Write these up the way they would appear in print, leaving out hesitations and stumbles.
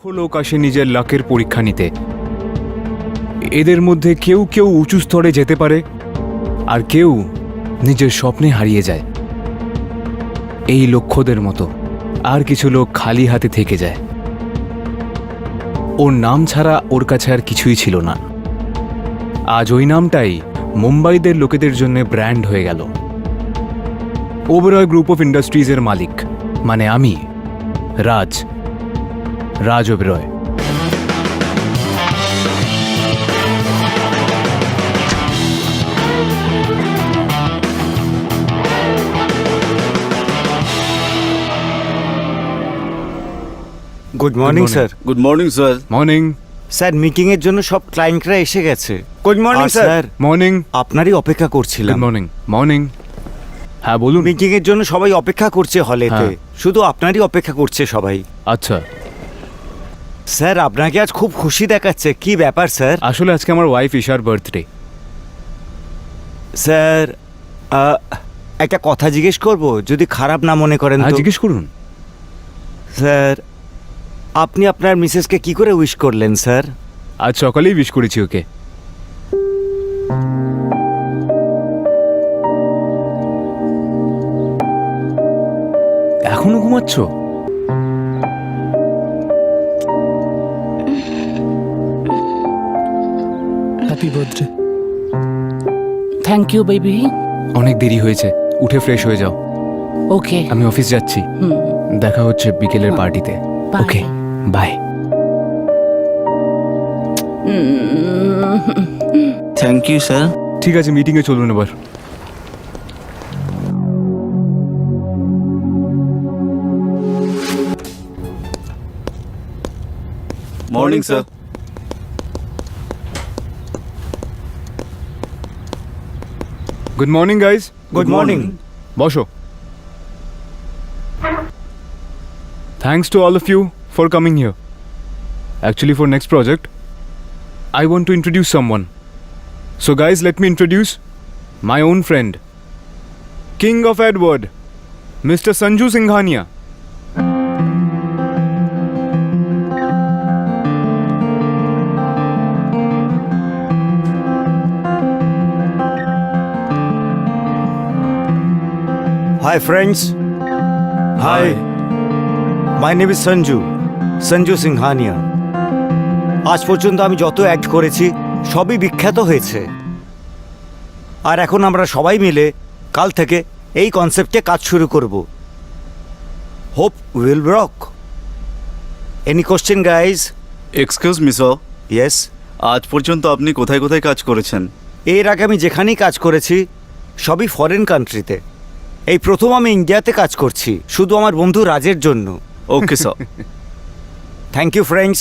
লোক আসে নিজের লাকের পরীক্ষা নিতে। এদের মধ্যে কেউ কেউ উঁচু স্তরে যেতে পারে, আর কেউ নিজের স্বপ্নে হারিয়ে যায়। এই লক্ষ্যদের মতো আর কিছু লোক খালি হাতে থেকে যায়। ওর নাম ছাড়া ওর কাছে আর কিছুই ছিল না। আজ ওই নামটাই মুম্বাইদের লোকেদের জন্য ব্র্যান্ড হয়ে গেল। ওবেরয় গ্রুপ অফ ইন্ডাস্ট্রিজের মালিক মানে আমি, Raj Oberoi. Good morning sir. Good morning sir. Morning. Sir meeting এর জন্য সব ক্লায়েন্টরা এসে গেছে। Good morning sir. মর্নিং। আপনারই অপেক্ষা করছিলাম। Good morning. মর্নিং। হ্যাঁ বলুন। মিটিং এর জন্য সবাই অপেক্ষা করছে হলেতে। হ্যাঁ। শুধু আপনারই অপেক্ষা করছে সবাই। আচ্ছা, স্যার আপনাকে আজ খুব খুশি দেখাচ্ছে, কি ব্যাপার স্যার? আসলে আজকে আমার ওয়াইফ ঈশার বার্থডে। স্যার একটা কথা জিজ্ঞেস করব, যদি খারাপ না মনে করেন হ্যাঁ তো? জিজ্ঞেস করুন। স্যার আপনি আপনার মিসেসকে কি করে উইশ করলেন স্যার? আজ সকালেই উইশ করেছি ওকে। এখনো ঘুমাচ্ছ? Happy birthday. Thank you baby. অনেক দেরি হয়েছে, উঠে ফ্রেশ হয়ে যাও। ওকে। আমি অফিস যাচ্ছি। দেখা হচ্ছে বিকেলের পার্টিতে। Bye. Okay bye. Thank you sir. ঠিক আছে, মিটিংয়ে চলুন এবার। Morning sir. Good morning guys. Good morning. বসো। Thanks to all of you for coming here. Actually, for next project, I want to introduce someone. So guys, let me introduce my own friend, King of Edward, Mr. Sanju Singhania. Hi friends. Hi, my name is Sanju Singhania. আজ পর্যন্ত আমি যত act করেছি সবই বিখ্যাত হয়েছে। আর এখন আমরা সবাই মিলে কাল থেকে এই কনসেপ্টে কাজ শুরু করব। Hope will rock. Any question guys? Excuse me sir, yes. আজ পর্যন্ত আপনি কোথায় কোথায় কাজ করেছেন? এর আগে আমি যেখানেই কাজ করেছি সবই ফরেন কান্ট্রিতে। এই প্রথম আমি ইন্ডিয়াতে কাজ করছি, শুধু আমার বন্ধু রাজের জন্য। Okay sir. Thank you friends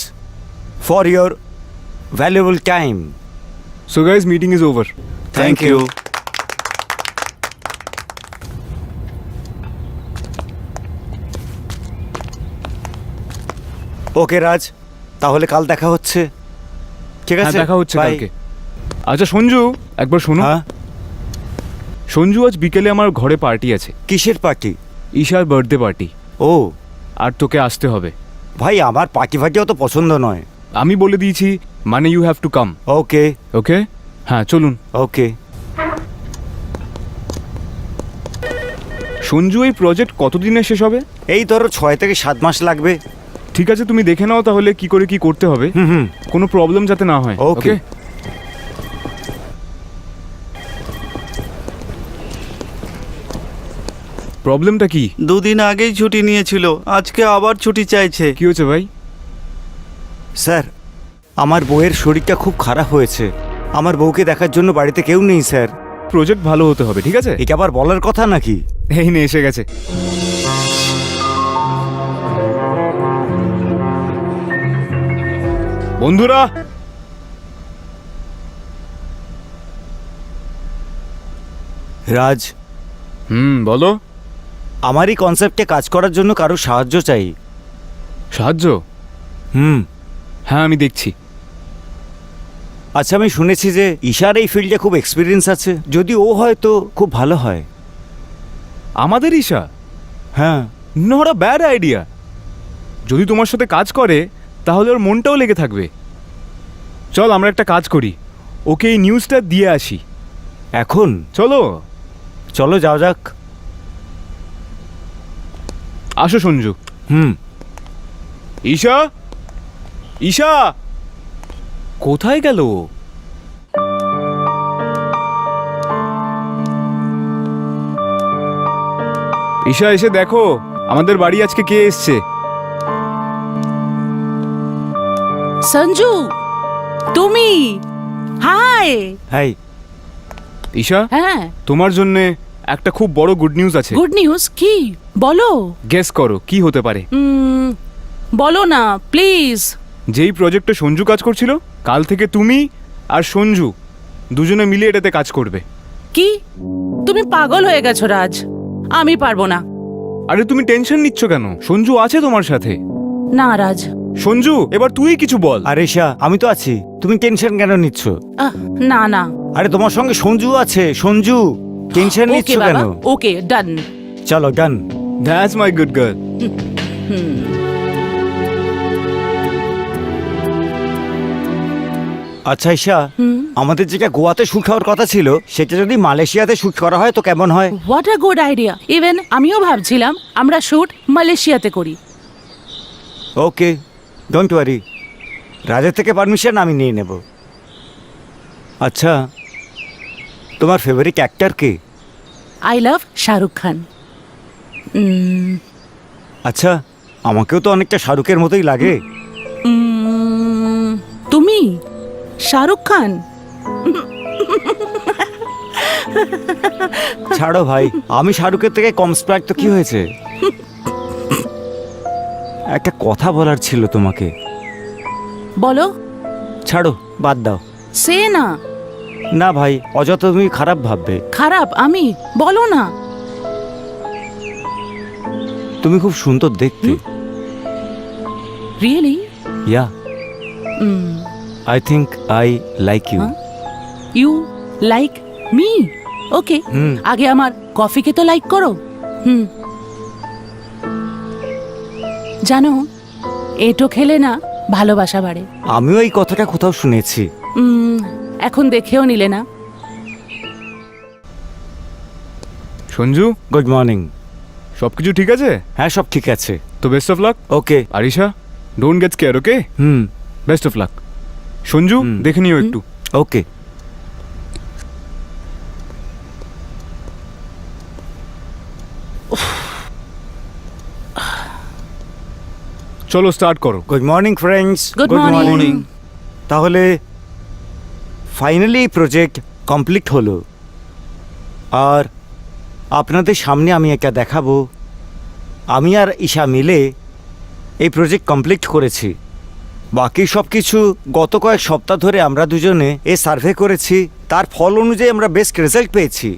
for your valuable time. So guys, meeting is over. Thank you. Okay Raj, তাহলে কাল দেখা হচ্ছে। ঠিক হ্যাঁ আছে, দেখা হচ্ছে bye. কালকে। আচ্ছা সঞ্জু, একবার শোনো। হ্যাঁ, সঞ্জু, আজ বিকেলে আমার ঘরে পার্টি আছে, কিসের পার্টি? ঈশার বার্থডে পার্টি। ও আর তোকে আসতে হবে। ভাই, আমার পার্টি ফার্টি অত পছন্দ নয়। আমি বলে দিয়েছি, মানে ইউ হ্যাভ টু কাম। ওকে ওকে, হ্যাঁ চলুন। ওকে। সঞ্জু, এই প্রজেক্ট কতদিনে শেষ হবে? এই ধরো 6 থেকে 7 মাস লাগবে। ঠিক আছে, তুমি দেখে নাও তাহলে কি করে কি করতে হবে। হুম। কোনো প্রবলেম যাতে না হয়। Okay. প্রবলেমটা কি? দুদিন আগেই ছুটি নিয়েছিল, আজকে আবার ছুটি চাইছে। কি হয়েছে ভাই? স্যার, আমার বউয়ের শরীরটা খুব খারাপ হয়েছে। আমার বউকে দেখার জন্য বাড়িতে কেউ নেই স্যার। প্রজেক্ট ভালো হতে হবে, ঠিক আছে? এটা আবার বলার কথা নাকি? এই নে, এসে গেছে। বন্ধুরা, রাজ, বলো। আমার এই কনসেপ্টে কাজ করার জন্য কারো সাহায্য চাই। সাহায্য? হুম। হ্যাঁ আমি দেখছি। আচ্ছা, আমি শুনেছি যে ঈশার এই ফিল্ডে খুব এক্সপিরিয়েন্স আছে। যদি ও হয় তো খুব ভালো হয়। আমাদের ঈশা? হ্যাঁ। Not a bad idea. যদি তোমার সাথে কাজ করে তাহলে ওর মনটাও লেগে থাকবে। চল আমরা একটা কাজ করি, ওকে এই নিউজটা দিয়ে আসি। এখন চলো চলো যাও যাক। আসো সঞ্জু। হুম। ঈশা, ঈশা কোথায় গেল ও? ঈশা এসে দেখো আমাদের বাড়ি আজকে কে এসছে। সঞ্জু, তুমি? হাই। হাই। ঈশা, হ্যাঁ, তোমার জন্য একটা খুব বড় গুড নিউজ আছে। গুড নিউজ কি? বলো। গেস করো কি হতে পারে। বলো না প্লিজ। যেই প্রজেক্টে সঞ্জু কাজ করছিল, কাল থেকে তুমি আর সঞ্জু দুজনে মিলে এটাতে কাজ করবে। কি? তুমি পাগল হয়ে গেছো রাজ, আমি পারবো না। আরে তুমি টেনশন নিচ্ছ কেন? সঞ্জু আছে তোমার সাথে। না রাজ। সঞ্জু এবার তুই কিছু বল। আরে ঈশা, আমি তো আছি, তুমি টেনশন কেন নিচ্ছ? না না। আরে তোমার সঙ্গে সঞ্জু আছে। সঞ্জু, টেনশন নিচ্ছ ওকে কেন? বাবা, ওকে ডান। চলো done. That's my good girl. আচ্ছা ঈশা, আমাদের যেটা গোয়াতে শুট হওয়ার কথা ছিল, সেটা যদি মালয়েশিয়াতে শুট করা হয় তো কেমন হয়? What a good idea. Even আমিও ভাবছিলাম আমরা শুট মালয়েশিয়াতে করি। ওকে, ডোন্ট ওয়ারি, রাজের থেকে পারমিশন আমি নিয়ে নেব। আচ্ছা, তোমার ফেভারিট অ্যাক্টর কে? I love Shahrukh Khan. আচ্ছা, আমাকেও তো অনেকটা শাহরুখের মতোই লাগে। তুমি শাহরুখ খান? ছাড়ো ভাই, আমি শাহরুখের থেকে কম স্প্রাইট তো কি হয়েছে? একটা কথা বলার ছিল তোমাকে। বলো। ছাড়ো, বাদ দাও। সে না। না ভাই, অযথা তুমি খারাপ ভাববে। খারাপ আমি? বলো না। তুমি খুব সুন্দর দেখতে। Really? Yeah, I think I like you. You like me? Okay, আগে আমার কফিকে তো লাইক করো। জানো, এটো খেলে না ভালোবাসা বাড়ে। আমিও এই কথাটা কোথাও শুনেছি। এখন দেখেও নিলে না। Sanju, good morning. সবকিছু ঠিক আছে? হ্যাঁ, সব ঠিক আছে। তো best of luck. Okay. Arisha, don't get scare, okay? Best of luck. Sanju, দেখে নিও একটু। ওকে। চলো স্টার্ট করো। Good morning friends. Good morning. তাহলে ফাইনালি এই প্রজেক্ট কমপ্লিট হলো, আর আপনাদের সামনে আমি এটা দেখাবো। আমি আর ঈশা মিলে এই প্রজেক্ট কমপ্লিট করেছি। বাকি সব কিছু গত কয়েক সপ্তাহ ধরে আমরা দুজনে সার্ভে করেছি, তার ফল অনুযায়ী আমরা বেস্ট রেজাল্ট পেয়েছি।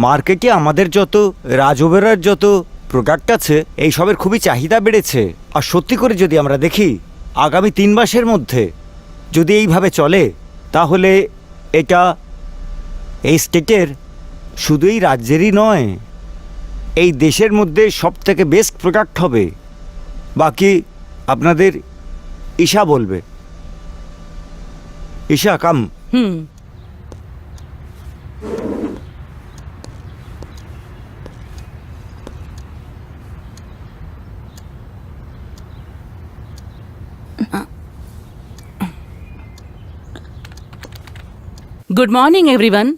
মার্কেটে আমাদের যত রাজ ওবেরয়ের যত প্রোডাক্ট আছে, এই সবের খুবই চাহিদা বেড়েছে। আর সত্যি করে যদি আমরা দেখি, আগামী 3 মাসের মধ্যে যদি এইভাবে চলে, তাহলে এটা এই স্টেটের, শুধু এই রাজ্যেরই নয়, এই দেশের মধ্যে সবথেকে বেস্ট প্রোডাক্ট হবে। বাকি আপনাদের ঈশা বলবে। ঈশা, কাম। Good morning, everyone.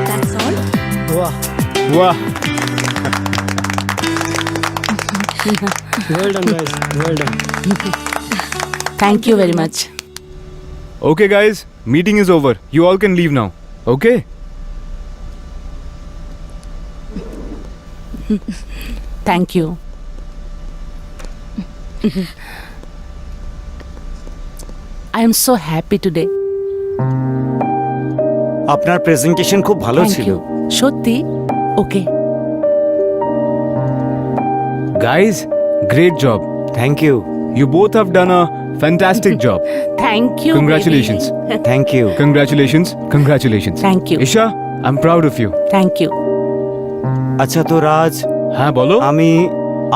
That's all. বাহ, Well done, guys. Well done. Thank you very much. okay guys, meeting is over. You all can leave now. Okay? Thank you. I am so happy today. আপনার presentation খুব ভালো Thank ছিল। you. সত্যি? Okay. Guys, great job. Thank you, You both have done a fantastic job. Thank you Congratulations. Thank you. Congratulations. Congratulations. Thank you Isha, I'm proud of you. Thank you. আচ্ছা তো রাজ, হ্যাঁ বলো। আমি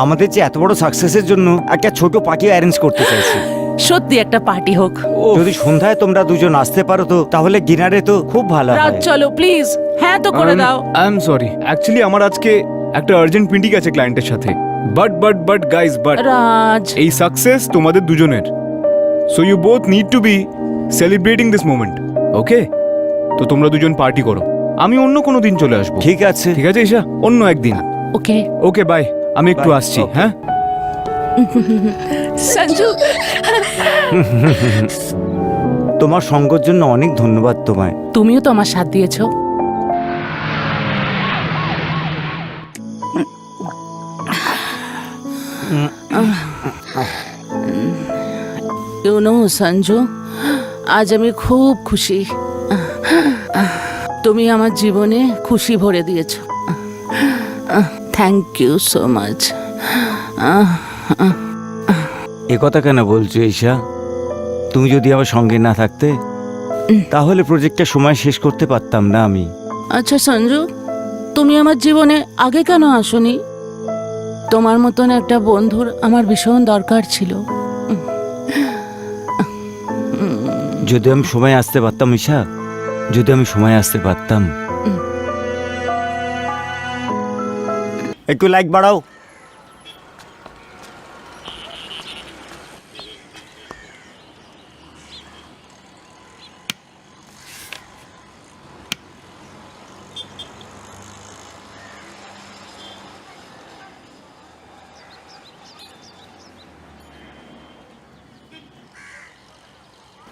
আমাদের যে এত বড় সাকসেসের জন্য একটা ছোট পার্টি অ্যারেঞ্জ করতে চাইছি। সত্যি একটা পার্টি হোক। যদি সন্ধ্যায় তোমরা দুজন আসতে পারো তো তাহলে ডিনারে তো খুব ভালো রাত হয়। চলো প্লিজ, হ্যাঁ তো করে দাও। আই এম সরি, অ্যাকচুয়ালি আমার আজকে একটা আর্জেন্ট মিটিং আছে ক্লায়েন্টের সাথে। বাট গাইস, বাট রাজ, এই সাকসেস তোমাদের দুজনের। So you both need to be celebrating this moment, okay? তো তোমরা দুজন পার্টি করো, আমি অন্য কোনো দিন চলে আসবো। ঠিক আছে। ঠিক আছে ঈশা, অন্য একদিন। ওকে। ওকে বাই, আমি একটু Bye. আসছি। Okay. হ্যাঁ, সঞ্জু, তোমার সঙ্গের জন্য অনেক ধন্যবাদ তোমায়। তুমিও তো আমার সাথ দিয়েছো। ইউ নো সঞ্জু, আজ আমি খুব খুশি। তুমি আমার জীবনে খুশি ভরে দিয়েছো। Thank you so much. এ কথা কেন বলছো ঈশা? তুমি যদি আমার সঙ্গে না থাকতে তাহলে প্রজেক্টটা সময় শেষ করতে পারতাম না আমি। আচ্ছা সঞ্জু, তুমি আমার জীবনে আগে কেন আসোনি? তোমার মতন একটা বন্ধুর আমার ভীষণ দরকার ছিল। যদি আমি সময় আসতে পারতাম ঈশা, যদি আমি সময় আসতে পারতাম। একটু লাইক বাড়াও।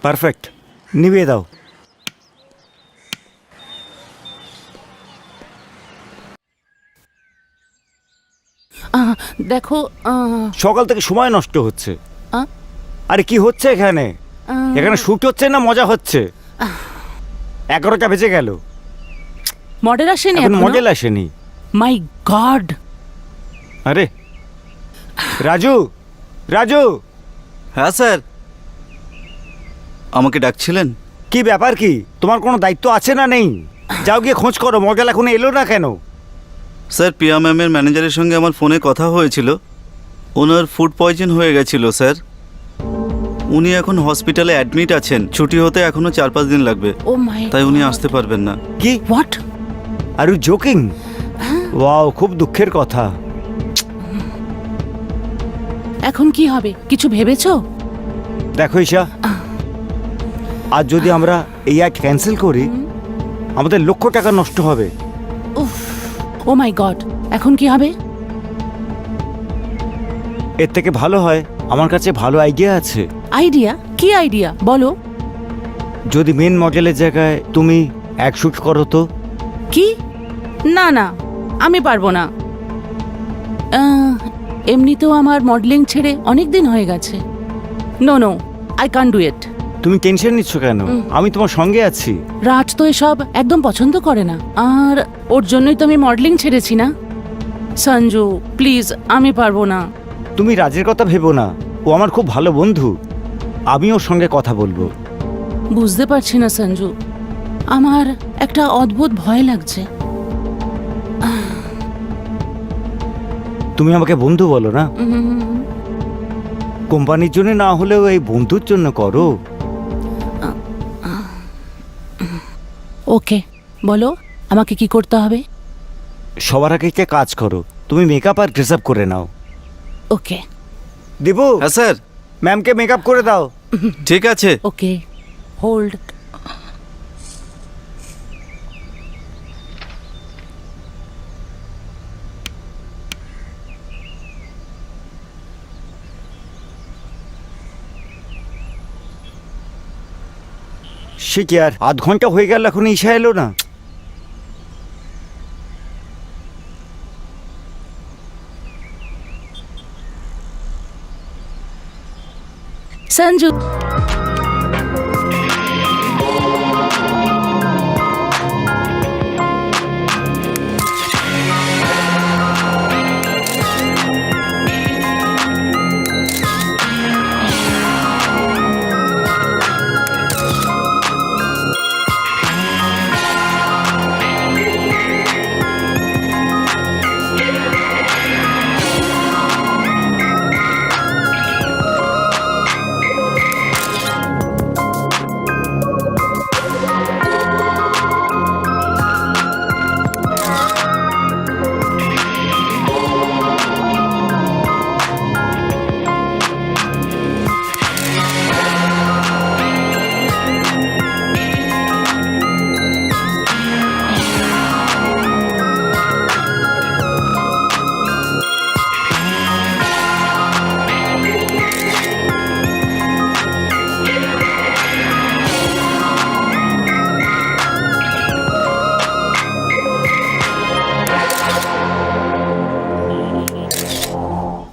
পারফেক্ট, নিভিয়ে দাও। দেখো, সকাল থেকে সময় নষ্ট হচ্ছে। আহ? আরে কি হচ্ছে এখানে? এখানে শুট হচ্ছে না মজা হচ্ছে? 11টা বেজে গেল, মডেল আসেনি এখন এখনো? মডেল আসেনি। মাই গড! আরে রাজু, রাজু, হ্যাঁ স্যার, আমাকে ডাকছিলেন? কি ব্যাপার কি? তোমার কোনো দায়িত্ব আছে না নেই? যাও গিয়ে খোঁজ করো, মডেল এখনো এলো না কেন? স্যার, প্রিয়া ম্যামের ম্যানেজারের সঙ্গে আমার ফোনে কথা হয়েছিল। ওনার ফুড পয়জন হয়ে গেছিল স্যার। উনি এখন হসপিটালে অ্যাডমিট আছেন। ছুটি হতে এখনো 4-5 দিন লাগবে, ও মাই, তাই উনি আসতে পারবেন না। কি? What? Are you joking? Wow, খুব দুঃখের কথা। এখন কি হবে, কিছু ভেবেছো? দেখো ঈশা, আজ যদি আমরা এই অ্যাড ক্যান্সেল করি আমাদের লক্ষ টাকা নষ্ট হবে। উফ, ও মাই গড, এখন কি হবে? এর থেকে ভালো হয়, আমার কাছে ভালো আইডিয়া আছে। আইডিয়া? কি আইডিয়া বলো? যদি মেন মডেলের জায়গায় তুমি অ্যাড শুট করো তো। কি? না না, আমি পারবো না। এমনিতেও আমার মডেলিং ছেড়ে অনেক দিন হয়ে গেছে। No no, I can do it. তুমি টেনশন নিচ্ছ কেন? আমি তোমার সঙ্গে আছি। রাজ তো এসব একদম পছন্দ করে না, আর ওর জন্যই তো আমি মডেলিং ছেড়েছি না। সঞ্জু প্লিজ, আমি পারবো না। তুমি রাজের কথা ভেবো না, ও আমার খুব ভালো বন্ধু। আমি ওর সঙ্গে কথা বলবো। বুঝতে পারছি না সঞ্জু, আমার একটা অদ্ভুত ভয় লাগছে। তুমি আমাকে বন্ধু বলো না। কোম্পানির জন্য না হলেও এই বন্ধুর জন্য করো। ওকে, বলো আমাকে কি করতে হবে? সবার আগে একটা কাজ করো, তুমি মেকআপ আর ড্রেস আপ করে নাও। ওকে দেবু, হ্যাঁ স্যার, ম্যামকে মেকআপ করে দাও। ঠিক আছে। ওকে, হোল্ড। সে কি আর, 8 ঘন্টা হয়ে গেল এখন ঈশা এলো না। সঞ্জু,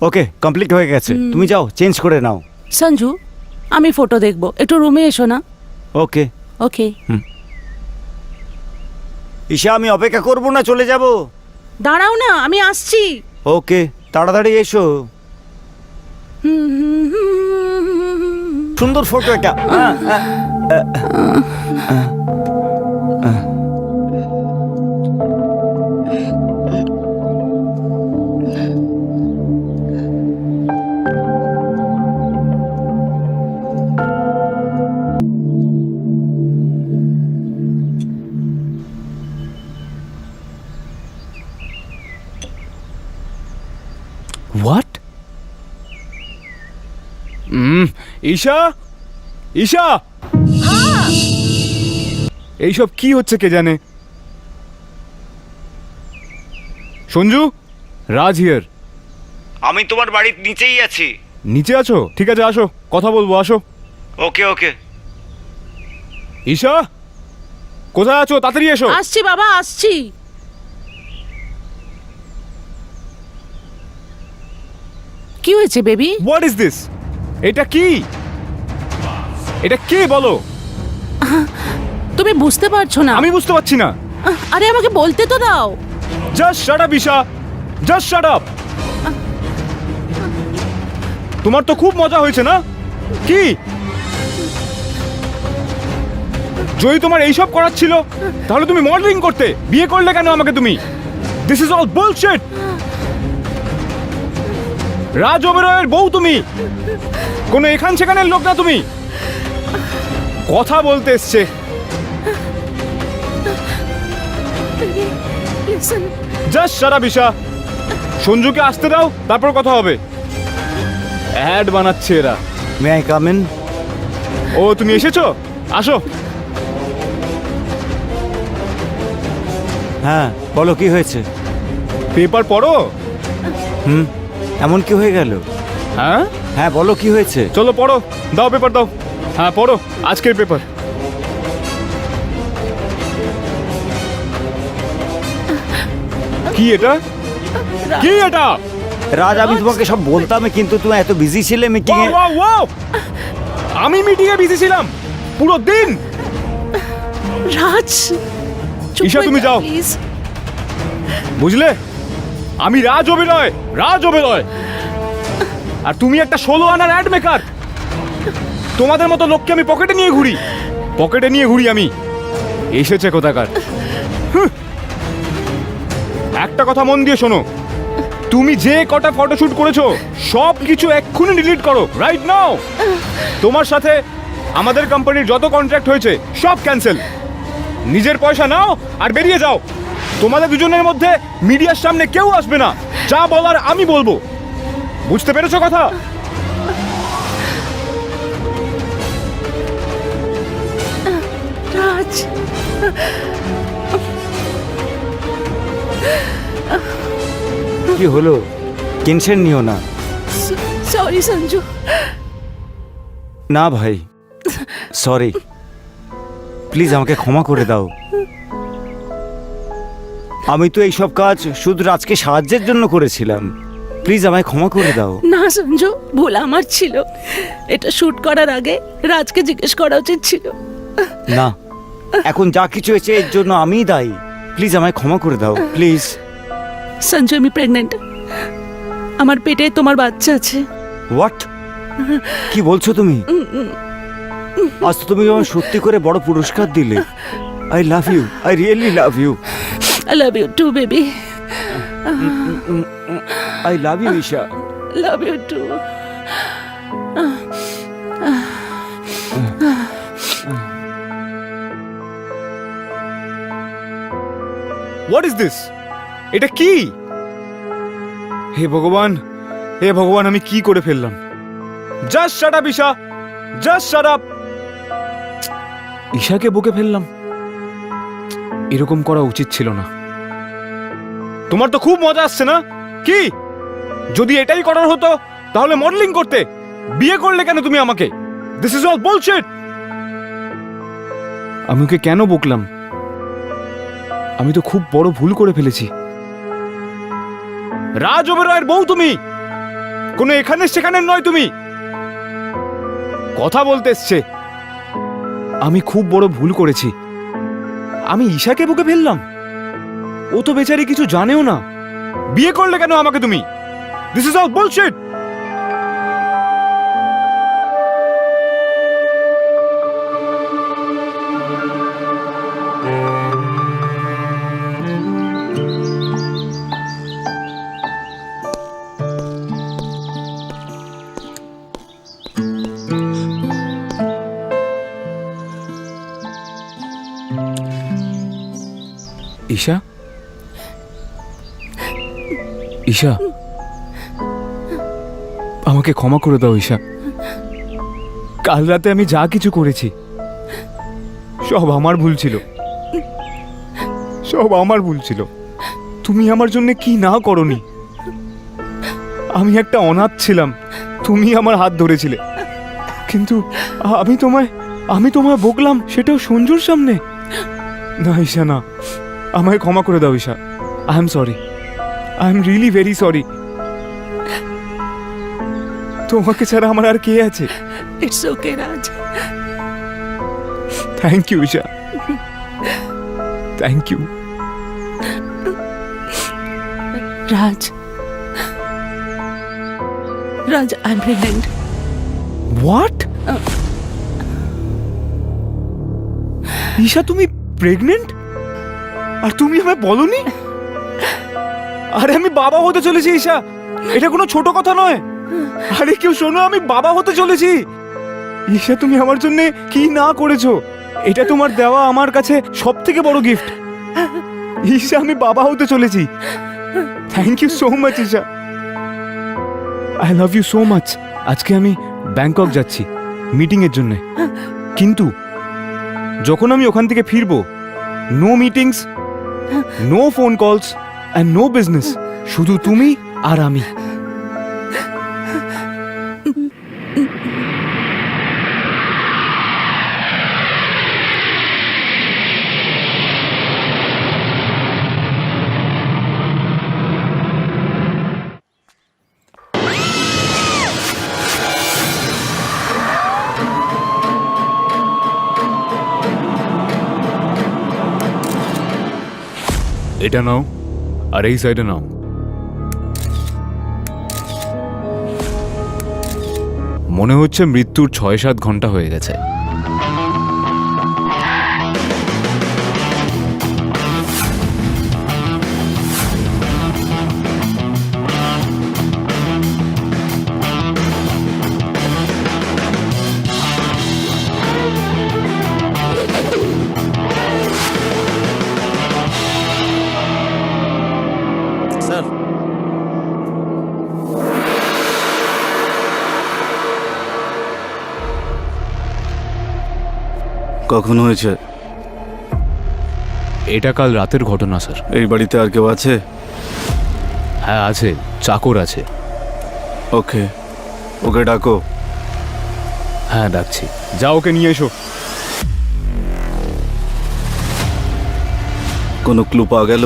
ওকে কমপ্লিট হয়ে গেছে, তুমি যাও চেঞ্জ করে নাও। সঞ্জু, আমি ফটো দেখবো, একটু রুমে এসো না। ওকে ওকে। ঈশা, আমি অপেক্ষা করব না, চলে যাব। দাঁড়াও না, আমি আসছি। ওকে, তাড়াতাড়ি এসো। সুন্দর ফটো এটা। হোয়াট? ঈশা, ঈশা, এইসব কি হচ্ছে কে জানে। সঞ্জু, রাজ হিয়ার। আমি তোমার বাড়ির নিচেই আছি। নিচে আছো? ঠিক আছে, আসো, কথা বলবো, আসো। ওকে ওকে। ঈশা, কোথায় আছো? তাড়াতাড়ি এসো। আসছি বাবা, আসছি। কি হয়েছে বেবি? What is this? এটা কি? এটা কে বলো? তুমি বুঝতে পারছো না? আমি বুঝতে পারছি না। আরে আমাকে বলতে তো দাও। Just shut up Isha, just shut up. তোমার তো খুব মজা হয়েছে না? কি যদি তোমার এইসব করার ছিল তাহলে তুমি মডেলিং করতে। বিয়ে করলে কেন আমাকে তুমি? This is all bullshit. Raj ওবেরয়ের বউ তুমি, কোনো এখান সেখানের লোক না তুমি। কথা বলতে এসছে। Just shut up Isha. সঞ্জুকে আসতে দাও, তারপর কথা হবে। অ্যাড বানাচ্ছে এরা। May I come in? ও, তুমি এসেছো? আসো। হ্যাঁ বলো, কি হয়েছে? পেপার পড়ো। এমন কি হয়ে গেল? হ্যাঁ হ্যাঁ বলো, কি হয়েছে? চলো পড়ো, দাও পেপার দাও। হ্যাঁ পড়ো, আজকের পেপার। কি এটা? কি এটা? রাজ, আমি তোমাকে সব বলতাম কিন্তু তুমি এত বিজি ছিলে মিটিং এ। ওয়াও, ওয়াও, আমি মিটিং এ বিজি ছিলাম পুরো দিন। রাজ, চুপ ঈশা, হয়ে তুমি যাও। প্লিজ। বুঝলে, আমি রাজ অভিনয়, রাজ অভিনয়, আর তুমি একটা 16 আনার অ্যাড মেকার। তোমাদের মতো লোককে আমি পকেটে নিয়ে ঘুরি, পকেটে নিয়ে ঘুরি আমি। এসেছে কোথাকার। হুঁ। একটা কথা মন দিয়ে শোনো, তুমি যে কটা ফটোশুট করেছো সব কিছু এক্ষুনি ডিলিট করো, রাইট নাও। তোমার সাথে আমাদের কোম্পানির যত কন্ট্রাক্ট হয়েছে সব ক্যান্সেল। নিজের পয়সা নাও আর বেরিয়ে যাও। তোমাদের দুজনের মধ্যে মিডিয়ার সামনে কেউ আসবে না। যা বলার আমি বলবো। বুঝতে পেরেছো কথা? রাজ, কি হলো? টেনশন নিও না। সরি সঞ্জু। না ভাই, সরি, প্লিজ আমাকে ক্ষমা করে দাও। আমি তো এইসব কাজ শুধু রাজকে সাহায্যের জন্য করেছিলাম। প্লিজ আমায় ক্ষমা করে দাও। না সঞ্জু, ভুল আমার ছিল। এটা শুট করার আগে রাজকে জিজ্ঞেস করা উচিত ছিল। না, এখন যা কিছু হয়েছে এর জন্য আমিই দায়ী। প্লিজ আমায় ক্ষমা করে দাও, প্লিজ। সঞ্জু, আমি প্রেগনেন্ট। আমার পেটে তোমার বাচ্চা আছে। হোয়াট? কি বলছো তুমি? আজ তো তুমি আমায় সত্যি করে বড় পুরস্কার দিলে। I love you, I really love you. I love you too, baby. I love you Isha. Love you too. What is this? এটা কি? হে ভগবান, হে ভগবান, আমি কি করে ফেললাম? Just shut up Isha, just shut up. ঈশাকে বকে ফেললাম। এরকম করা উচিত ছিল না। তোমার তো খুব মজা আসছে না? কি যদি এটাই করার হতো তাহলে মডেলিং করতে। বিয়ে করলে কেন তুমি আমাকে? This is all bullshit. আমি ওকে কেন বকলাম? আমি তো খুব বড় ভুল করে ফেলেছি। রাজ ওবেরয়ের বউ তুমি, কোনো এখানে সেখানে নয় তুমি। কথা বলতে এসছে। আমি খুব বড় ভুল করেছি। আমি ঈশাকে বুকে ফেললাম। ও তো বেচারি কিছু জানেও না। বিয়ে করলে কেন আমাকে তুমি? This is all bullshit. Isha, Isha, আমাকে ক্ষমা করে দাও ঈশা। কাল রাতে আমি যা কিছু করেছি সব আমার ভুল ছিল, সব আমার ভুল ছিল। তুমি আমার জন্য কি না করনি। আমি একটা অনাথ ছিলাম, তুমি আমার হাত ধরেছিলে, কিন্তু আমি তোমায় বকলাম, সেটাও সঞ্জুর সামনে। না ঈশা, না, আমায় ক্ষমা করে দাও Isha. I am sorry, I am really very sorry. তোমাকে ছাড়া আমার আর কে আছে? It's okay Raj. Thank you Isha, thank you. Raj, Raj, I am pregnant. What? Isha, তুমি প্রেগনেন্ট? আর তুমি আমায় বলনি? আরে আমি বাবা হতে চলেছি ঈশা, এটা কোনো ছোট কথা নয়। আরে কেউ শোনো, আমি বাবা হতে চলেছি। ঈশা, তুমি আমার জন্য কি না করেছো, এটা তোমার দেওয়া আমার কাছে সব থেকে বড় গিফট। ঈশা, আমি বাবা হতে চলেছি। Thank you so much Isha, I love you so much. আজকে আমি ব্যাংকক যাচ্ছি মিটিং এর জন্য, কিন্তু যখন আমি ওখান থেকে ফিরবো, no meetings, no phone calls and no business, শুধু তুমি আর আমি। এটা নাও, আর এই সাইডে নাও। মনে হচ্ছে মৃত্যুর ৬-৭ ঘন্টা হয়ে গেছে। স্যার, কখন হয়েছে? এটা কাল রাতের ঘটনা স্যার। এই বাড়িতে আর কেউ আছে? হ্যাঁ আছে, চাকর আছে। ওকে, ওকে ডাকো। হ্যাঁ ডাকছি, যা ওকে নিয়ে এসো। কোনো ক্লু পাওয়া গেল?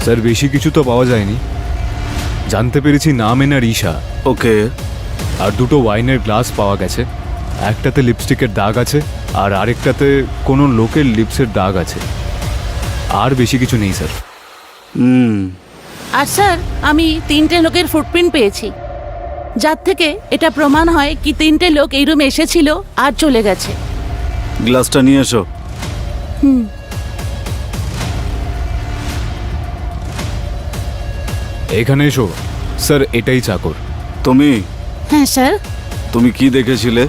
স্যার বেশি কিছু তো পাওয়া যায়নি। জানতে পেরেছি নাম এনার ঈশা। ওকে, আর দুটো ওয়াইনের গ্লাস পাওয়া গেছে। একটাতে লিপস্টিকের দাগ আছে, আর আরেকটাতে কোনো লোকের লিপসের দাগ আছে। আর বেশি কিছু নেই স্যার। আর স্যার, আমি 3টে লোকের ফুটপ্রিন্ট পেয়েছি, যার থেকে এটা প্রমাণ হয় কি 3টে লোক এই রুমে এসেছিল আর চলে গেছে। গ্লাসটা নিয়ে এসো। এখানে এসো। স্যার এটাই চাকর। তুমি হ্যাঁ স্যার, তুমি কি দেখেছিলে?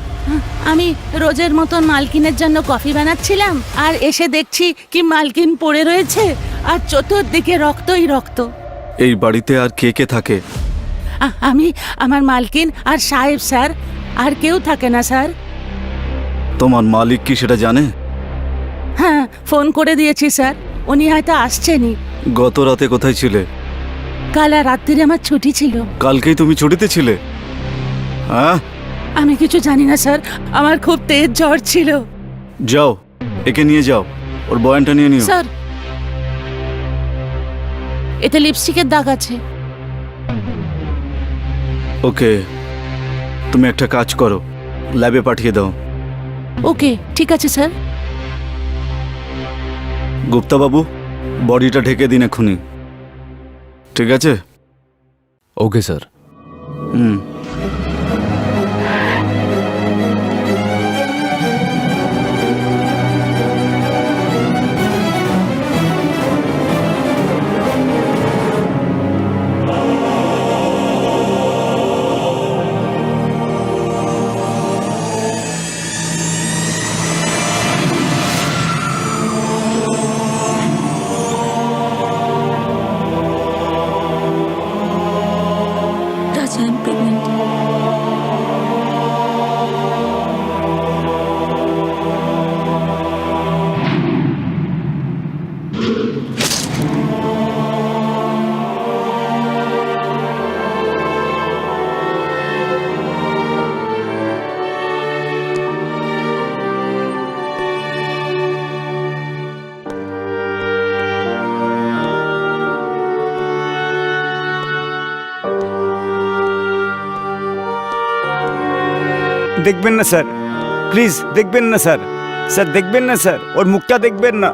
আমি রোজের মতন মালকিনের জন্য কফি বানাচ্ছিলাম, আর এসে দেখছি কি মালকিন পড়ে রয়েছে, আর চতুর্দিকে রক্তই রক্ত। এই বাড়িতে আর কে কে থাকে? আমি, আমার মালকিন আর সাহেব স্যার, আর কেউ থাকে না স্যার। তোমার মালিক কি সেটা জানে? হ্যাঁ, ফোন করে দিয়েছি স্যার, উনি হয়তো আসছেনই। গত রাতে কোথায় ছিলে? কাল আর রাত্রিরে আমার ছুটি ছিল। কালকেই তুমি ছুটিতে ছিলে? হ্যাঁ, আমি কিছু জানি না স্যার, আমার খুব তেজ জ্বর ছিল। যাও, একে নিয়ে যাও, ওর বয়ানটা নিয়ে নিও। স্যার, এতে লিপস্টিকের দাগ আছে। ওকে, তুমি একটা কাজ করো, ল্যাবে পাঠিয়ে দাও। ওকে, ঠিক আছে স্যার। গুপ্তা বাবু, বডিটা ঢেকে দিন এক্ষুনি, ঠিক আছে? Okay sir. Hmm. Raj, I'm pregnant. দেখবেন না স্যার, প্লিজ দেখবেন না স্যার। স্যার দেখবেন না স্যার, ওর মুখটা দেখবেন না।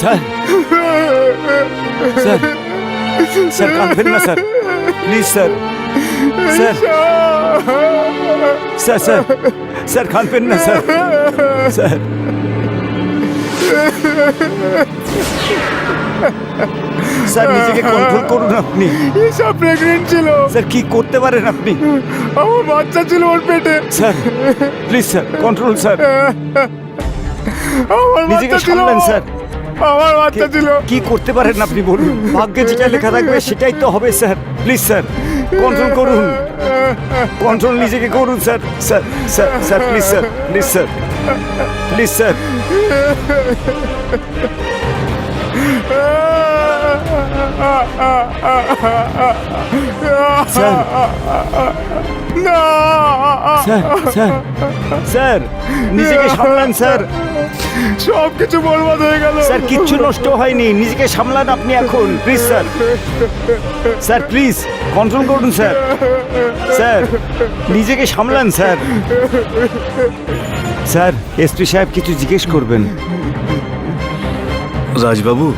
স্যার স্যার স্যার কাঁদবেন না sir, please sir. Sir sir sir sir কাঁদবেন না স্যার। স্যার স্যার নিজেকে কন্ট্রোল করুন আপনি। সব প্রেগনেন্ট ছিল, স্যার কি করতে পারেন আপনি? আমার বাচ্চা ছিল ওর পেটে। Sir please sir, control sir. আমার নিজেকে সামলান স্যার। আমার বাচ্চা ছিল। কি করতে পারেন আপনি বলুন? ভাগ্যে যেটা লেখা থাকবে সেটাই তো হবে স্যার। প্লিজ স্যার কন্ট্রোল করুন, কন্ট্রোল নিজেকে করুন sir. Sir sir sir please sir, please sir, please sir. Sir sir sir sir নিজেকে সামলান স্যার। সব কিছু বরবাদ হয়ে গেল। স্যার কিচ্ছু নষ্ট হয়নি, নিজেকে সামলান আপনি এখন। Please sir, sir please control করুন স্যার। স্যার নিজেকে সামলান স্যার। স্যার এসপি সাহেব কিছু জিজ্ঞেস করবেন। রাজবাবু,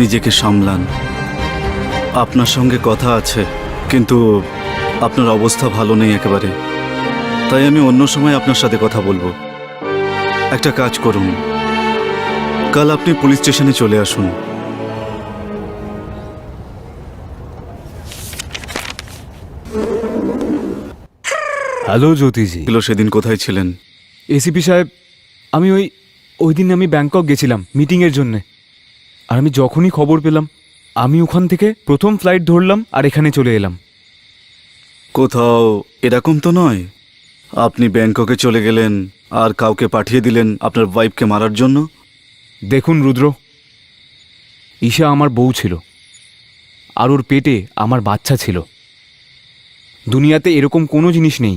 নিজেকে সামলান, আপনার সঙ্গে কথা আছে, কিন্তু আপনার অবস্থা ভালো নেই একেবারে। তাই আমি অন্য সময় আপনার সাথে কথা বলবো। একটা কাজ করুন, কাল আপনি পুলিশ স্টেশনে চলে আসুন। হ্যালো জ্যোতিজি। সেদিন কোথায় ছিলেন? এসিপি সাহেব, আমি ওই দিন আমি ব্যাংকক গেছিলাম মিটিংয়ের জন্যে। আর আমি যখনই খবর পেলাম আমি ওখান থেকে প্রথম ফ্লাইট ধরলাম আর এখানে চলে এলাম। কোথাও এরকম তো নয় আপনি ব্যাংককে চলে গেলেন আর কাউকে পাঠিয়ে দিলেন আপনার ওয়াইফকে মারার জন্য? দেখুন রুদ্র, ঈশা আমার বউ ছিল আর ওর পেটে আমার বাচ্চা ছিল। দুনিয়াতে এরকম কোনো জিনিস নেই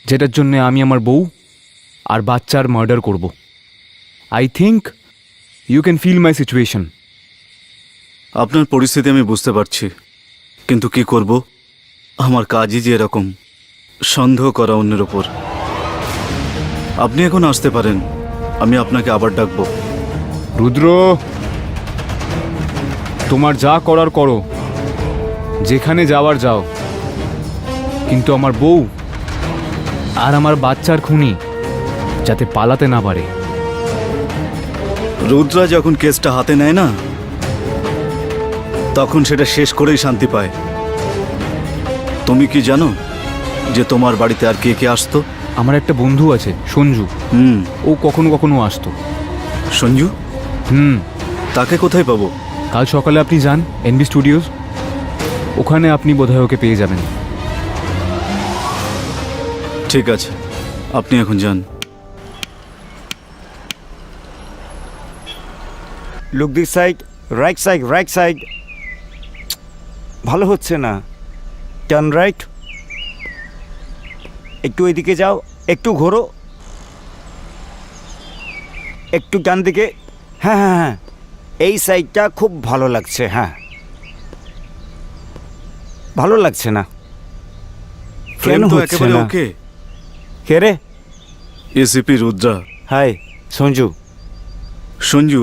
যেটার জন্য আমি আমার বউ আর বাচ্চার মার্ডার করব। I think you can feel my situation. আপনার পরিস্থিতি আমি বুঝতে পারছি, কিন্তু কি করব? আমার কাজই যে এরকম, সন্দেহ করা অন্যের ওপর। আপনি এখন আসতে পারেন, আমি আপনাকে আবার ডাকবো। রুদ্র, তোমার যা করার করো, যেখানে যাওয়ার যাও, কিন্তু আমার বউ আর আমার বাচ্চার খুনি যাতে পালাতে না পারে। রুদ্রা যখন কেসটা হাতে নেয় না, তখন সেটা শেষ করেই শান্তি পায়। তুমি কি জানো যে তোমার বাড়িতে আর কে কে আসতো? আমার একটা বন্ধু আছে সঞ্জু, ও কখনো কখনো আসতো। সঞ্জু? তাকে কোথায় পাবো? কাল সকালে আপনি যান এনবি স্টুডিওস, ওখানে আপনি বোধহয় ওকে পেয়ে যাবেন। ঠিক আছে, আপনি এখন যান। Look this side, right side. ভালো হচ্ছে না। টার্ন রাইট, একটু ওইদিকে যাও, একটু ঘোরো, একটু ডান দিকে। হ্যাঁ হ্যাঁ হ্যাঁ, এই সাইডটা খুব ভালো লাগছে। হ্যাঁ, ভালো লাগছে না। ফ্রেম কেন তো হচ্ছে একেবারে না? ওকে। কে রে? এসিপি রুদ্রা। হাই সঞ্জু। সঞ্জু,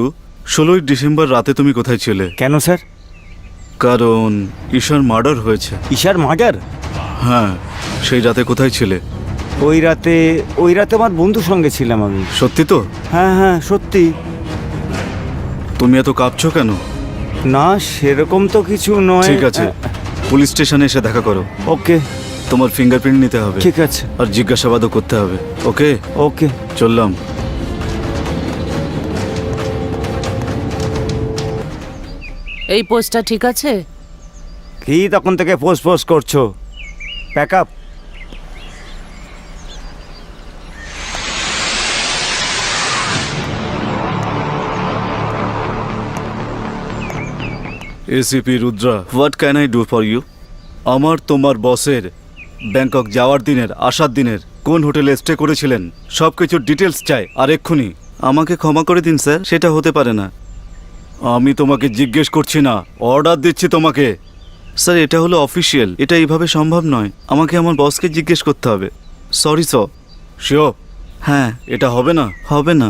16ই ডিসেম্বর রাতে তুমি কোথায় ছিলে? কেন স্যার? কারণ ঈশার মার্ডার হয়েছে। ঈশার মার্ডার? হ্যাঁ, সেই রাতে কোথায় ছিলে? ওই রাতে আমার বন্ধুর সঙ্গে ছিলাম আমি। সত্যি তো? হ্যাঁ হ্যাঁ সত্যি। তুমি এত কাঁপছো কেন? না সেরকম তো কিছু নয়। ঠিক আছে, পুলিশ স্টেশনে এসে দেখা করো। ওকে তোমার ফিঙ্গারপ্রিন্ট নিতে হবে। ঠিক আছে। আর জিজ্ঞাসাবাদও করতে হবে। ওকে, ওকে চললাম। এই পোস্টটা ঠিক আছে? কি তখন থেকে পোস্ট করছো? Pack up. ACP Rudra, what can I do for you? আমার তোমার বসের ব্যাংকক যাওয়ার দিনের, আসার দিনের, কোন হোটেলে স্টে করেছিলেন, সব কিছুর ডিটেলস চাই আর এক্ষুনি। আমাকে ক্ষমা করে দিন স্যার, সেটা হতে পারে না। আমি তোমাকে জিজ্ঞেস করছি না, অর্ডার দিচ্ছি তোমাকে। স্যার, এটা হলো অফিসিয়াল, এটা এইভাবে সম্ভব নয়। আমাকে আমার বসকে জিজ্ঞেস করতে হবে। Sorry sir. শিওর? হ্যাঁ, এটা হবে না। হবে না।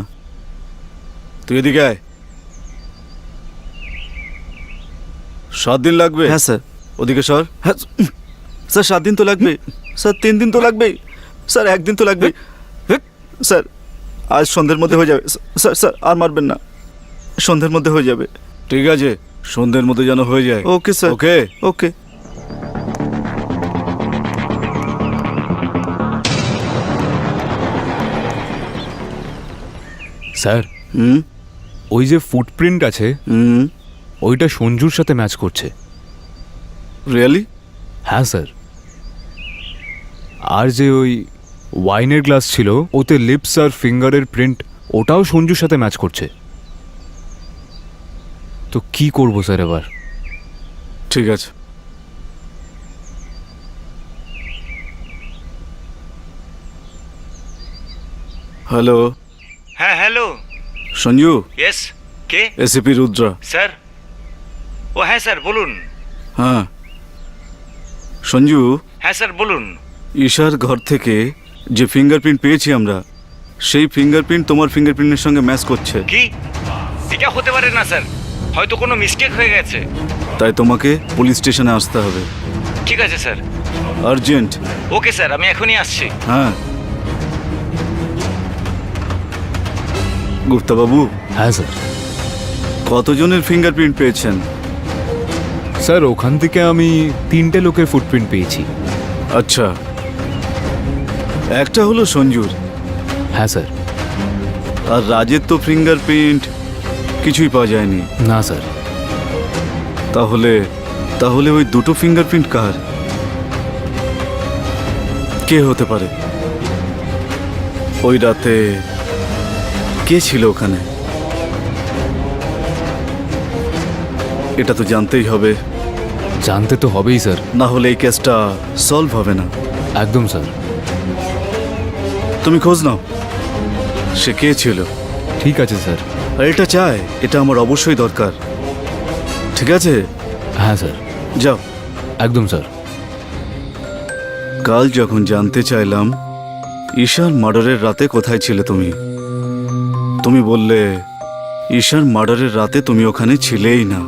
তুই এদিকে আয়। 7 দিন লাগবে। হ্যাঁ স্যার। ওদিকে সর। হ্যাঁ স্যার, 7 দিন তো লাগবে। স্যার 3 দিন তো লাগবেই। স্যার 1 দিন তো লাগবেই। স্যার আজ সন্ধ্যের মধ্যে হয়ে যাবে। স্যার স্যার আর মারবেন না, সন্ধ্যের মধ্যে হয়ে যাবে। ঠিক আছে, সন্ধ্যের মধ্যে যেন হয়ে যায়। Okay sir. ওকে ওকে। স্যার, হুম ওই যে ফুটপ্রিন্ট আছে হুম ওইটা সঞ্জুর সাথে ম্যাচ করছে। রিয়েলি? হ্যাঁ স্যার। আর যে ওই ওয়াইনের গ্লাস ছিল ওতে লিপস আর ফিঙ্গারের প্রিন্ট, ওটাও সঞ্জুর সাথে ম্যাচ করছে। তো কি করব স্যার এবার? ঠিক আছে। হ্যালো হ্যাঁ হ্যালো। সঞ্জু, ইয়েস, কে? এসিপি রুদ্রা। স্যার। ও হ্যাঁ স্যার বলুন। হ্যাঁ সঞ্জু, হ্যাঁ স্যার বলুন। ঈশার ঘর থেকে যে ফিঙ্গারপ্রিন্ট পেয়েছি আমরা, সেই ফিঙ্গারপ্রিন্ট তোমার ফিঙ্গারপ্রিন্টের সঙ্গে ম্যাচ করছে। কি? এটা হতে পারে না স্যার, হয়তো কোনো মিস্টেক হয়ে গেছে। তাই তোমাকে পুলিশ স্টেশনে আসতে হবে। ঠিক আছে স্যার। আর্জেন্ট। ওকে স্যার, আমি এখনই আসছি। হ্যাঁ গুপ্তাবাবু, হ্যাঁ স্যার। কতজনের ফিঙ্গারপ্রিন্ট পেয়েছেন? স্যার ওখান থেকে আমি 3টে লোকের ফুটপ্রিন্ট পেয়েছি। আচ্ছা, একটা হলো সঞ্জুর, হ্যাঁ স্যার। আর রাজের তো ফিঙ্গারপ্রিন্ট কিছুই পাওয়া যায়নি। না স্যার। তাহলে তাহলে ওই দুটো ফিঙ্গারপ্রিন্ট কার? কে হতে পারে? ওই রাতে কে ছিল ওখানে? এটা তো জানতেই হবে। জানতে তো হবেই স্যার। না হলে এই কেসটা সলভ হবে না। একদম স্যার। তুমি খোঁজ নাও সে কে ছিল। ঠিক আছে স্যার। আর এটা চাই, এটা আমার অবশ্যই দরকার। ঠিক আছে? হ্যাঁ স্যার। যাও। একদম স্যার। কাল যখন জানতে চাইলাম ঈশার মার্ডারের রাতে কোথায় ছিলে তুমি, তুমি বললে ঈশার মার্ডারের রাতে তুমি ওখানে ছিলেই না।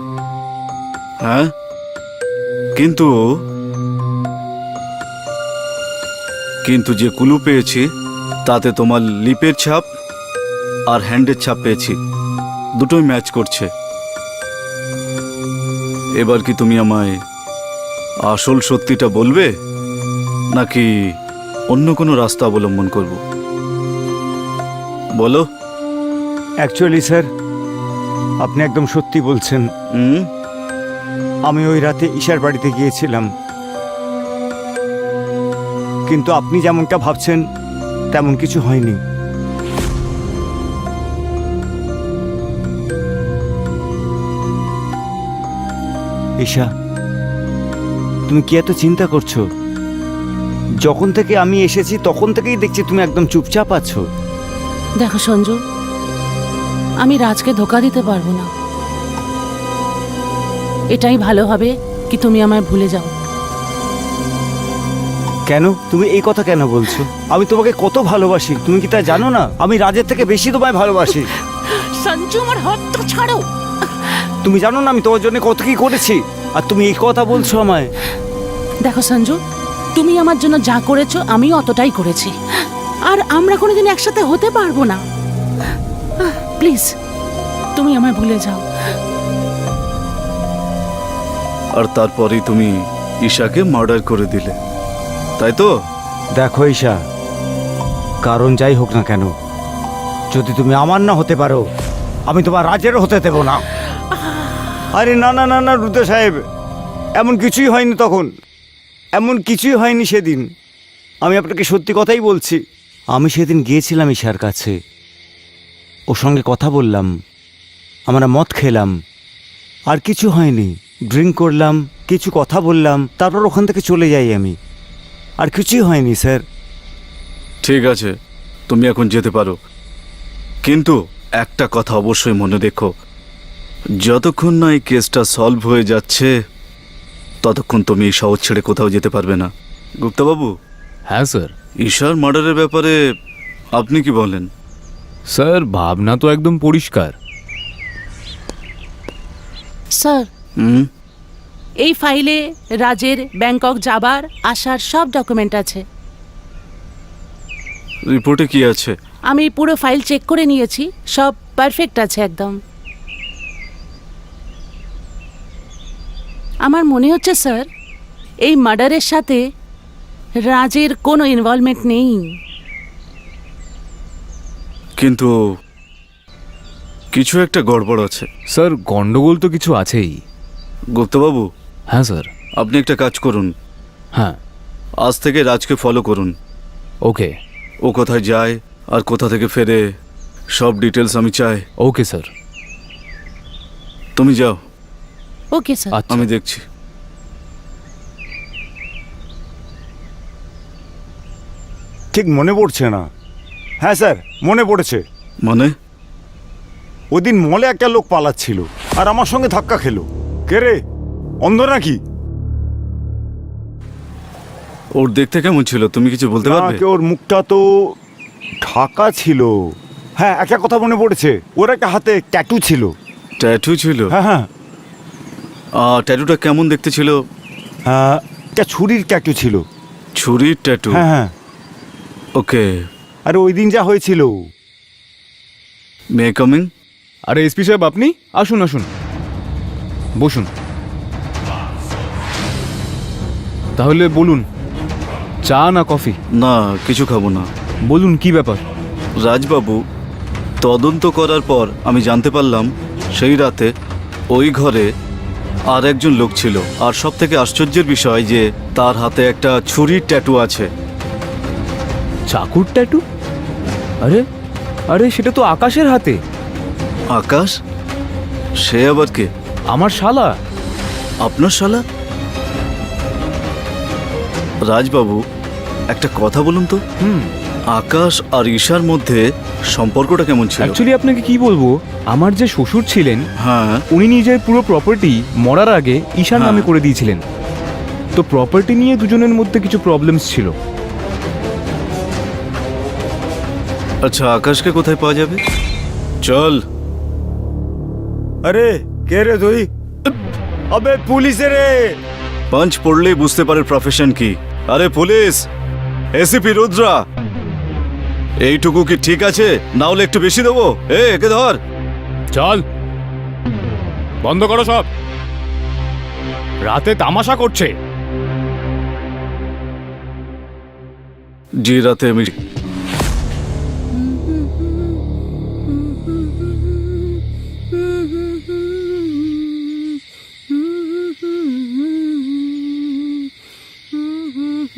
হ্যাঁ, কিন্তু কিন্তু যে ক্লু পেয়েছি তাতে তোমার লিপের ছাপ আর হ্যান্ডের ছাপ পেয়েছি, দুটোই ম্যাচ করছে। এবার কি তুমি আমায় আসল সত্যিটা বলবে, নাকি অন্য কোনো রাস্তা অবলম্বন করব? বলো। অ্যাকচুয়ালি স্যার, আপনি একদম সত্যি বলছেন। আমি ওই রাতে ঈশার বাড়িতে গিয়েছিলাম, কিন্তু আপনি যেমনটা ভাবছেন তেমন কিছু হয়নি। ঈশা, তুমি কি এত চিন্তা করছো? যখন থেকে আমি এসেছি তখন থেকেই দেখছি তুমি একদম চুপচাপ আছো। দেখো সঞ্জু, আমি রাজকে ধোকা দিতে পারবো না। এটাই ভালো হবে কি তুমি আমায় ভুলে যাও। কেন? তুমি এই কথা কেন বলছো? আমি তোমাকে কত ভালোবাসি, তুমি কি তা জানো না? আমি রাজের থেকে বেশি তোমায় ভালোবাসি। সঞ্জু, আমার হাতটা ছাড়ো। তুমি জানো না আমি তোমার জন্য কত কি করেছি, আর তুমি এই কথা বলছো আমায়? দেখো সঞ্জু, তুমি আমার জন্য যা করেছো আমিও অতটাই করেছি, আর আমরা কোনোদিন একসাথে হতে পারবো না। প্লিজ, তুমি আমায় ভুলে যাও। আর তারপরেই তুমি ঈশাকে মার্ডার করে দিলে, তাই তো? দেখো ঈশা, কারণ যাই হোক না কেন, যদি তুমি আমার না হতে পারো, আমি তোমার রাজেরও হতে দেব না। আরে না না না না রুদ্র সাহেব, এমন কিছুই হয়নি তখন, এমন কিছুই হয়নি সেদিন। আমি আপনাকে সত্যি কথাই বলছি। আমি সেদিন গিয়েছিলাম ঈশার কাছে, ওর সঙ্গে কথা বললাম, আমরা মদ খেলাম, আর কিছু হয়নি। ড্রিঙ্ক করলাম, কিছু কথা বললাম, তারপর ওখান থেকে চলে যাই আমি। আর কিছুই হয়নি স্যার। ঠিক আছে, তুমি এখন যেতে পারো, কিন্তু একটা কথা অবশ্যই মনে রেখো, যতক্ষণ না এই কেসটা সলভ হয়ে যাচ্ছে ততক্ষণ তুমি এই শহর ছেড়ে কোথাও যেতে পারবে না। গুপ্তাবাবু, হ্যাঁ স্যার। ঈশার মার্ডারের ব্যাপারে আপনি কি বলেন? স্যার, ভাবনা তো একদম পরিষ্কার। স্যার, হুম, এই ফাইলে রাজের ব্যাংকক যাবার আসার সব ডকুমেন্ট আছে। রিপোর্টে কি আছে? আমি পুরো ফাইল চেক করে নিয়েছি, সব পারফেক্ট আছে একদম। আমার মনে হচ্ছে স্যার, এই মার্ডারের সাথে রাজের কোনো ইনভলভমেন্ট নেই। কিন্তু কিছু একটা গড়বড় আছে। স্যার, গন্ডগোল তো কিছু আছেই। গুপ্তাবাবু, হ্যাঁ স্যার। আপনি একটা কাজ করুন, হ্যাঁ। আজ থেকে রাজকে ফলো করুন। ওকে। ও কোথায় যায় আর কোথা থেকে ফেরে সব ডিটেলস আমি চাই। Okay sir. তুমি যাও, ওকে স্যার। আচ্ছা। আমি দেখছি। ঠিক মনে পড়ছে না। হ্যাঁ স্যার, মনে পড়েছে। মানে? ওই দিন মলে একটা লোক পালাচ্ছিল আর আমার সঙ্গে ধাক্কা খেলো। কে রে, অন্ধ নাকি? ওর দেখতে কেমন ছিল তুমি কিছু বলতে পারবে? না, ওর মুখটা তো ঢাকা ছিল। হ্যাঁ, একটা কথা মনে পড়েছে, ওর একটা হাতে ট্যাটু ছিল। ট্যাটু ছিল? হ্যাঁ হ্যাঁ। ট্যাটুটা কেমন দেখতে ছিল? একটা ছুরির ট্যাটু ছিল। ছুরির ট্যাটু? হ্যাঁ হ্যাঁ। ওকে। আরে ওই দিন যা হয়েছিল। মে কামিং? আরে এসপি সাহেব, আপনি আসুন আসুন, বসুন। তাহলে বলুন, চা না কফি? না, কিছু খাবো না। বলুন কি ব্যাপার। রাজবাবু, তদন্ত করার পর আমি জানতে পারলাম সেই রাতে ওই ঘরে আর একজন লোক ছিল, আর সব থেকে আশ্চর্যের বিষয় যে তার হাতে একটা ছুরির ট্যাটু আছে। চাকুর ট্যাটু? আরে আরে, সেটা তো আকাশের হাতে। আকাশ? সে আবার কে? আমার শালা। আপনার শালা? রাজবাবু, একটা কথা বলুন তো, আকাশ আর ঈশার মধ্যে সম্পর্কটা কেমন ছিল? অ্যাকচুয়ালি আপনাকে কি বলবো, আমার যে শ্বশুর ছিলেন, হ্যাঁ। উনি নিজের পুরো প্রপার্টি মরার আগে ঈশার নামে করে দিয়েছিলেন। তো প্রপার্টি নিয়ে দুজনের মধ্যে কিছু প্রবলেমস ছিল। আচ্ছা, আকাশকে কোথায় পাওয়া যাবে? চল। আরে কে রে তুই? আবে পুলিশে রে। পাঞ্চ পড়লেই বুঝতে পারে প্রফেশন কি। আরে পুলিশ, এসিপি রুদ্রা, এইটুকু কি ঠিক আছে? না হলে একটু বেশি দেবো। একে ধর। চল, বন্ধ করো সব, রাতে তামাশা করছে। জি, রাতে আমি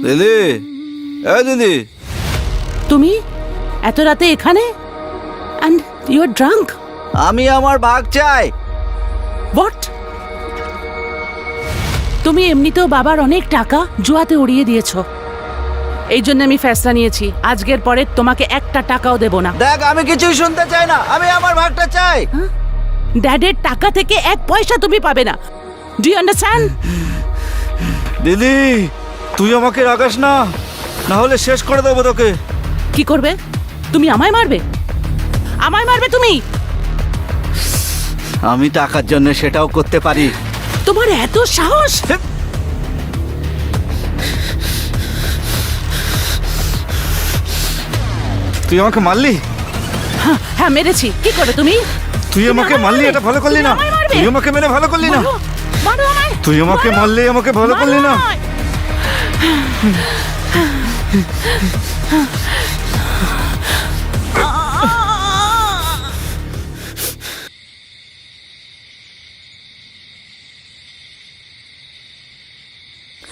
দিদি, দিদি, তুমি এত রাতে এখানে? And you are drunk? আমি আমার ভাগ চাই। হোয়াট? তুমি এমনিতেও বাবার অনেক টাকা জুয়াতে উড়িয়ে দিয়েছো। এই জন্য আমি ফেসলা নিয়েছি, আজকের পরে তোমাকে একটা টাকাও দেব না। দেখ, আমি কিছুই শুনতে চাই না, আমি আমার ভাগটা চাই। ড্যাডের টাকা থেকে এক পয়সা তুমি পাবে না। Do you understand? দিদি, তুই আমাকে রাগাস না, না হলে শেষ করে দেবো তোকে। কি করবে তুমি? আমায় মারবে? আমায় মারবে তুমি? আমি টাকার জন্য সেটাও করতে পারি। তোমার এত সাহস? তুই আমাকে মারলি? হ্যাঁ মেরেছি। কি করে তুমি? তুই আমাকে আমায় মারলি, মারবে? এটা ভালো করলি তুমি না। আমায় মারবে? তুই আমাকে মেরে ভালো করলি না। মারো, মারো আমায়। তুই আমাকে মারো, মারলি, আমাকে ভালো করলি না। মারো আমায়।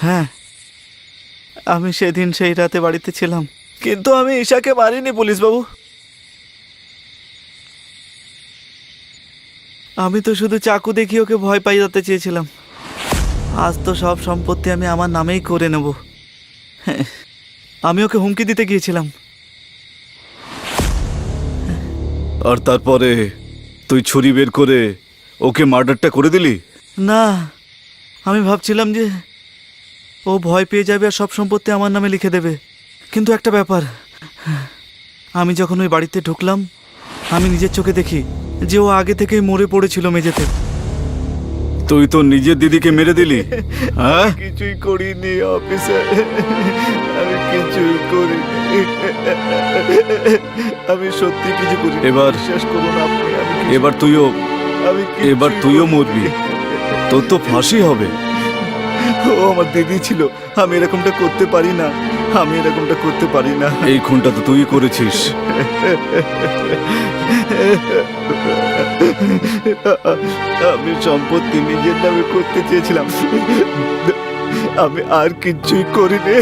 হ্যাঁ, আমি সেদিন সেই রাতে বাড়িতে ছিলাম, কিন্তু আমি ঈশাকে মারিনি পুলিশ বাবু। আমি তো শুধু চাকু দেখিয়ে ওকে ভয় পাইয়ে চেয়েছিলাম। আজ তো সব সম্পত্তি আমি আমার নামেই করে নেব। হ্যাঁ, আমি ওকে হুমকি দিতে গিয়েছিলাম। আর তারপরে তুই ছুরি বের করে ওকে মার্ডারটা করে দিলি? না, আমি ভাবছিলাম যে ও ভয় পেয়ে যাবে আর সব সম্পত্তি আমার নামে লিখে দেবে। কিন্তু একটা ব্যাপার, আমি যখন ওই বাড়িতে ঢুকলাম, আমি নিজের চোখে দেখি যে ও আগে থেকেই মরে পড়েছিল মেঝেতে। তুই তো নিজের দিদিকে মেরে দিলি? হ্যাঁ, কিছুই করিনি অফিসার, আমি কিছুই করিনি, আমি সত্যি কিছু করি। এবার শেষ করুন আপনি। এবার তুইও মরবি, তোর তো ফাঁসি হবে। ও আমার দিদি ছিল, আমি এরকমটা করতে পারি না, আমি এরকমটা করতে পারি না। এই খুনটা তো তুই করেছিস। আমি সম্পত্তি নিজের নামে করতে চেয়েছিলাম, আমি আর কিছুই করিনি।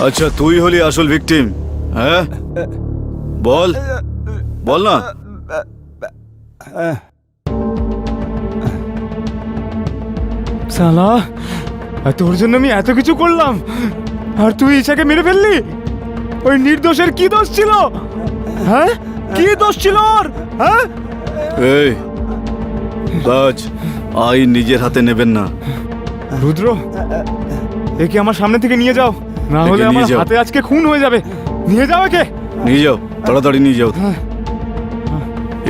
আচ্ছা, তুই হলি আসল ভিকটিম? হ্যাঁ, বল বল না। সালা, আর তোর জন্য আমি এত কিছু করলাম, আর তুই ঈশাকে মেরে ফেললি? ওই নির্দোষের কি দোষ ছিল? হ্যাঁ, কি দোষ ছিল ওর? হ্যাঁ, এই রাজ, আইন নিজের হাতে নেবেন না। রুদ্র, একে আমার সামনে থেকে নিয়ে যাও, না একে হলে নিয়ে আমার যাও। হাতে আজকে খুন হয়ে যাবে। নিয়ে যাও একে। নিয়ে যাও, তাড়াতাড়ি নিয়ে যাও।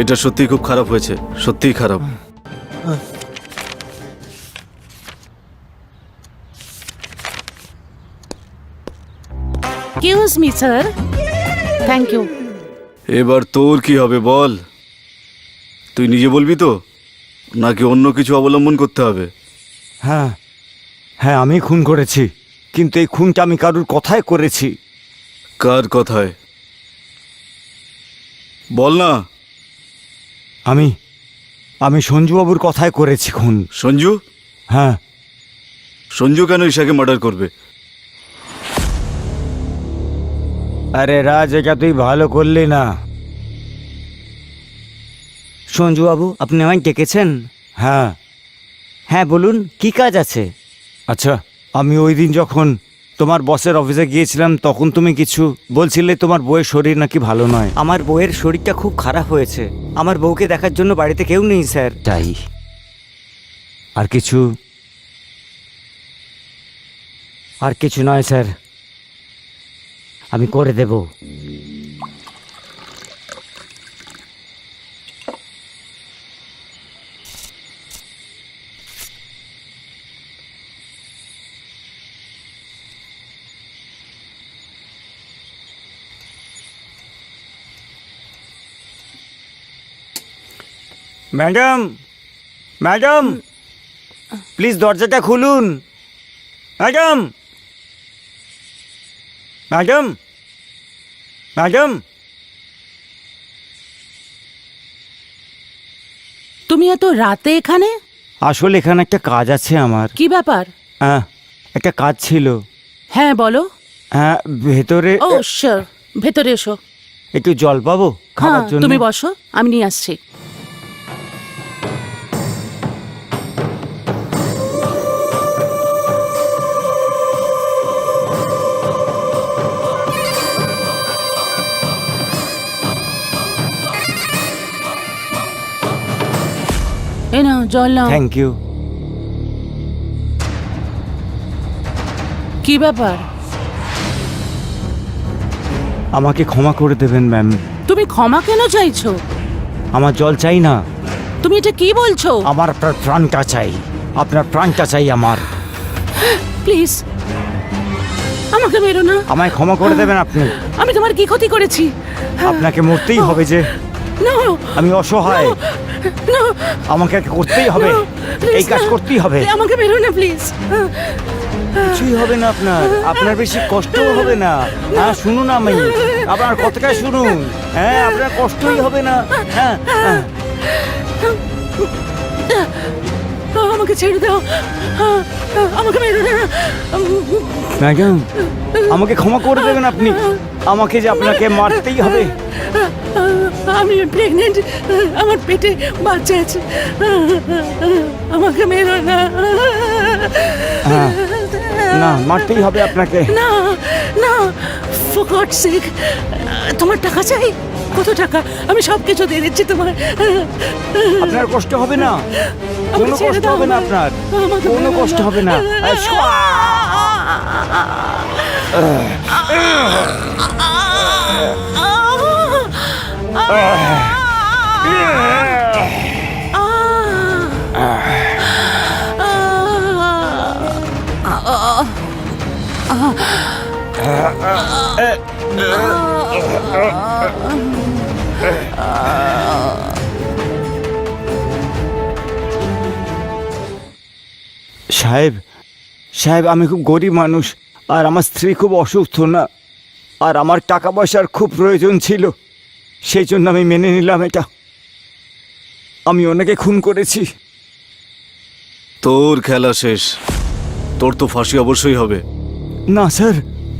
এটা সত্যিই খুব খারাপ হয়েছে, সত্যিই খারাপ। Excuse me sir. Thank you. এবার তোর কি হবে বল? তুই নিজে বলবি তো, নাকি অন্য কিছু অবলম্বন করতে হবে? হ্যাঁ হ্যাঁ, আমি খুন করেছি, কিন্তু এই খুনটা আমি কারুর কথায় করেছি। কার কথায়? বল না। আমি আমি সঞ্জুবাবুর কথায় করেছি খুন। সঞ্জু? হ্যাঁ। সঞ্জু কেন ঈশাকে মার্ডার করবে? আরে রাজ, এটা তুই ভালো করলি না। সঞ্জুবাবু, আপনি আমায় ডেকেছেন? হ্যাঁ হ্যাঁ, বলুন কি কাজ আছে? আচ্ছা, আমি ওই দিন যখন তোমার বসের অফিসে গিয়েছিলাম তখন তুমি কিছু বলছিলে তোমার বউয়ের শরীর নাকি ভালো নয়। আমার বউয়ের শরীরটা খুব খারাপ হয়েছে। আমার বউকে দেখার জন্য বাড়িতে কেউ নেই স্যার। তাই আর কিছু? আর কিছু নয় স্যার, আমি করে দেব। ম্যাডাম, ম্যাডাম, প্লিজ দরজাটা খুলুন। Madam, madam, madam. তুমি এত রাতে এখানে? আসলে এখানে একটা কাজ আছে আমার। কি ব্যাপার? হ্যাঁ, একটা কাজ ছিল। হ্যাঁ বলো। হ্যাঁ, ভেতরে ও শিওর, ভেতরে এসো। একটু জল পাবো হ্যাঁ, খাবার জন্য? তুমি বসো, আমি নিয়ে আসছি। এই নাও জল নাও। Thank you. কি ব্যাপার? আমাকে ক্ষমা করে দেবেন ম্যাম। তুমি ক্ষমা কেন চাইছো? আমার জল চাই না, তুমি এটা কি বলছো? আমার আপনার প্রাণটা চাই। আপনার প্রাণটা চাই আমার। প্লিজ আমাকে মেরো না। আমায় ক্ষমা করে দেবেন আপনি। আমি তোমার কি ক্ষতি করেছি? আপনাকে মরতেই হবে যে। না আমি অসহায়, না, আমাকে করতেই হবে, এই কাজ করতেই হবে। আমাকে মেরো না প্লিজ। কিছুই হবে না আপনার, আপনার বেশি কষ্টও হবে না। হ্যাঁ শুনুন, আমি আপনার কথাটা শুনুন। হ্যাঁ, আপনার কষ্টই হবে না। হ্যাঁ হ্যাঁ। আমাকে ছেড়ে দাও, আমাকে মেরো না। ম্যাডাম, আমাকে ক্ষমা করে দেবেন আপনি। আমাকে যে আপনাকে মারতেই হবে। আমি প্রেগনেন্ট, আমার পেটে বাচ্চা আছে, আমাকে মেরো না। হ্যাঁ, না, মারতেই হবে আপনাকে। না না, ফর গডস সেক, তোমার টাকা চাই? কত টাকা? আমি সব কিছু দিয়ে দিচ্ছি তোমার। আপনার কষ্ট হবে না, আমাকে কোনো ছেড়ে কষ্ট দাও। হবে না আপনার, আমাকে কোনো মেরো কষ্ট হবে না। সাহেব, সাহেব, আমি খুব গরিব মানুষ, আর আমার স্ত্রী খুব অসুস্থ না, আর আমার টাকা পয়সার খুব প্রয়োজন ছিল, সেই জন্য আমি মেনে নিলাম এটা। আমি ওনাকে খুন করেছি। তোর খেলা শেষ, তোর তো ফাঁসি অবশ্যই হবে। না স্যার,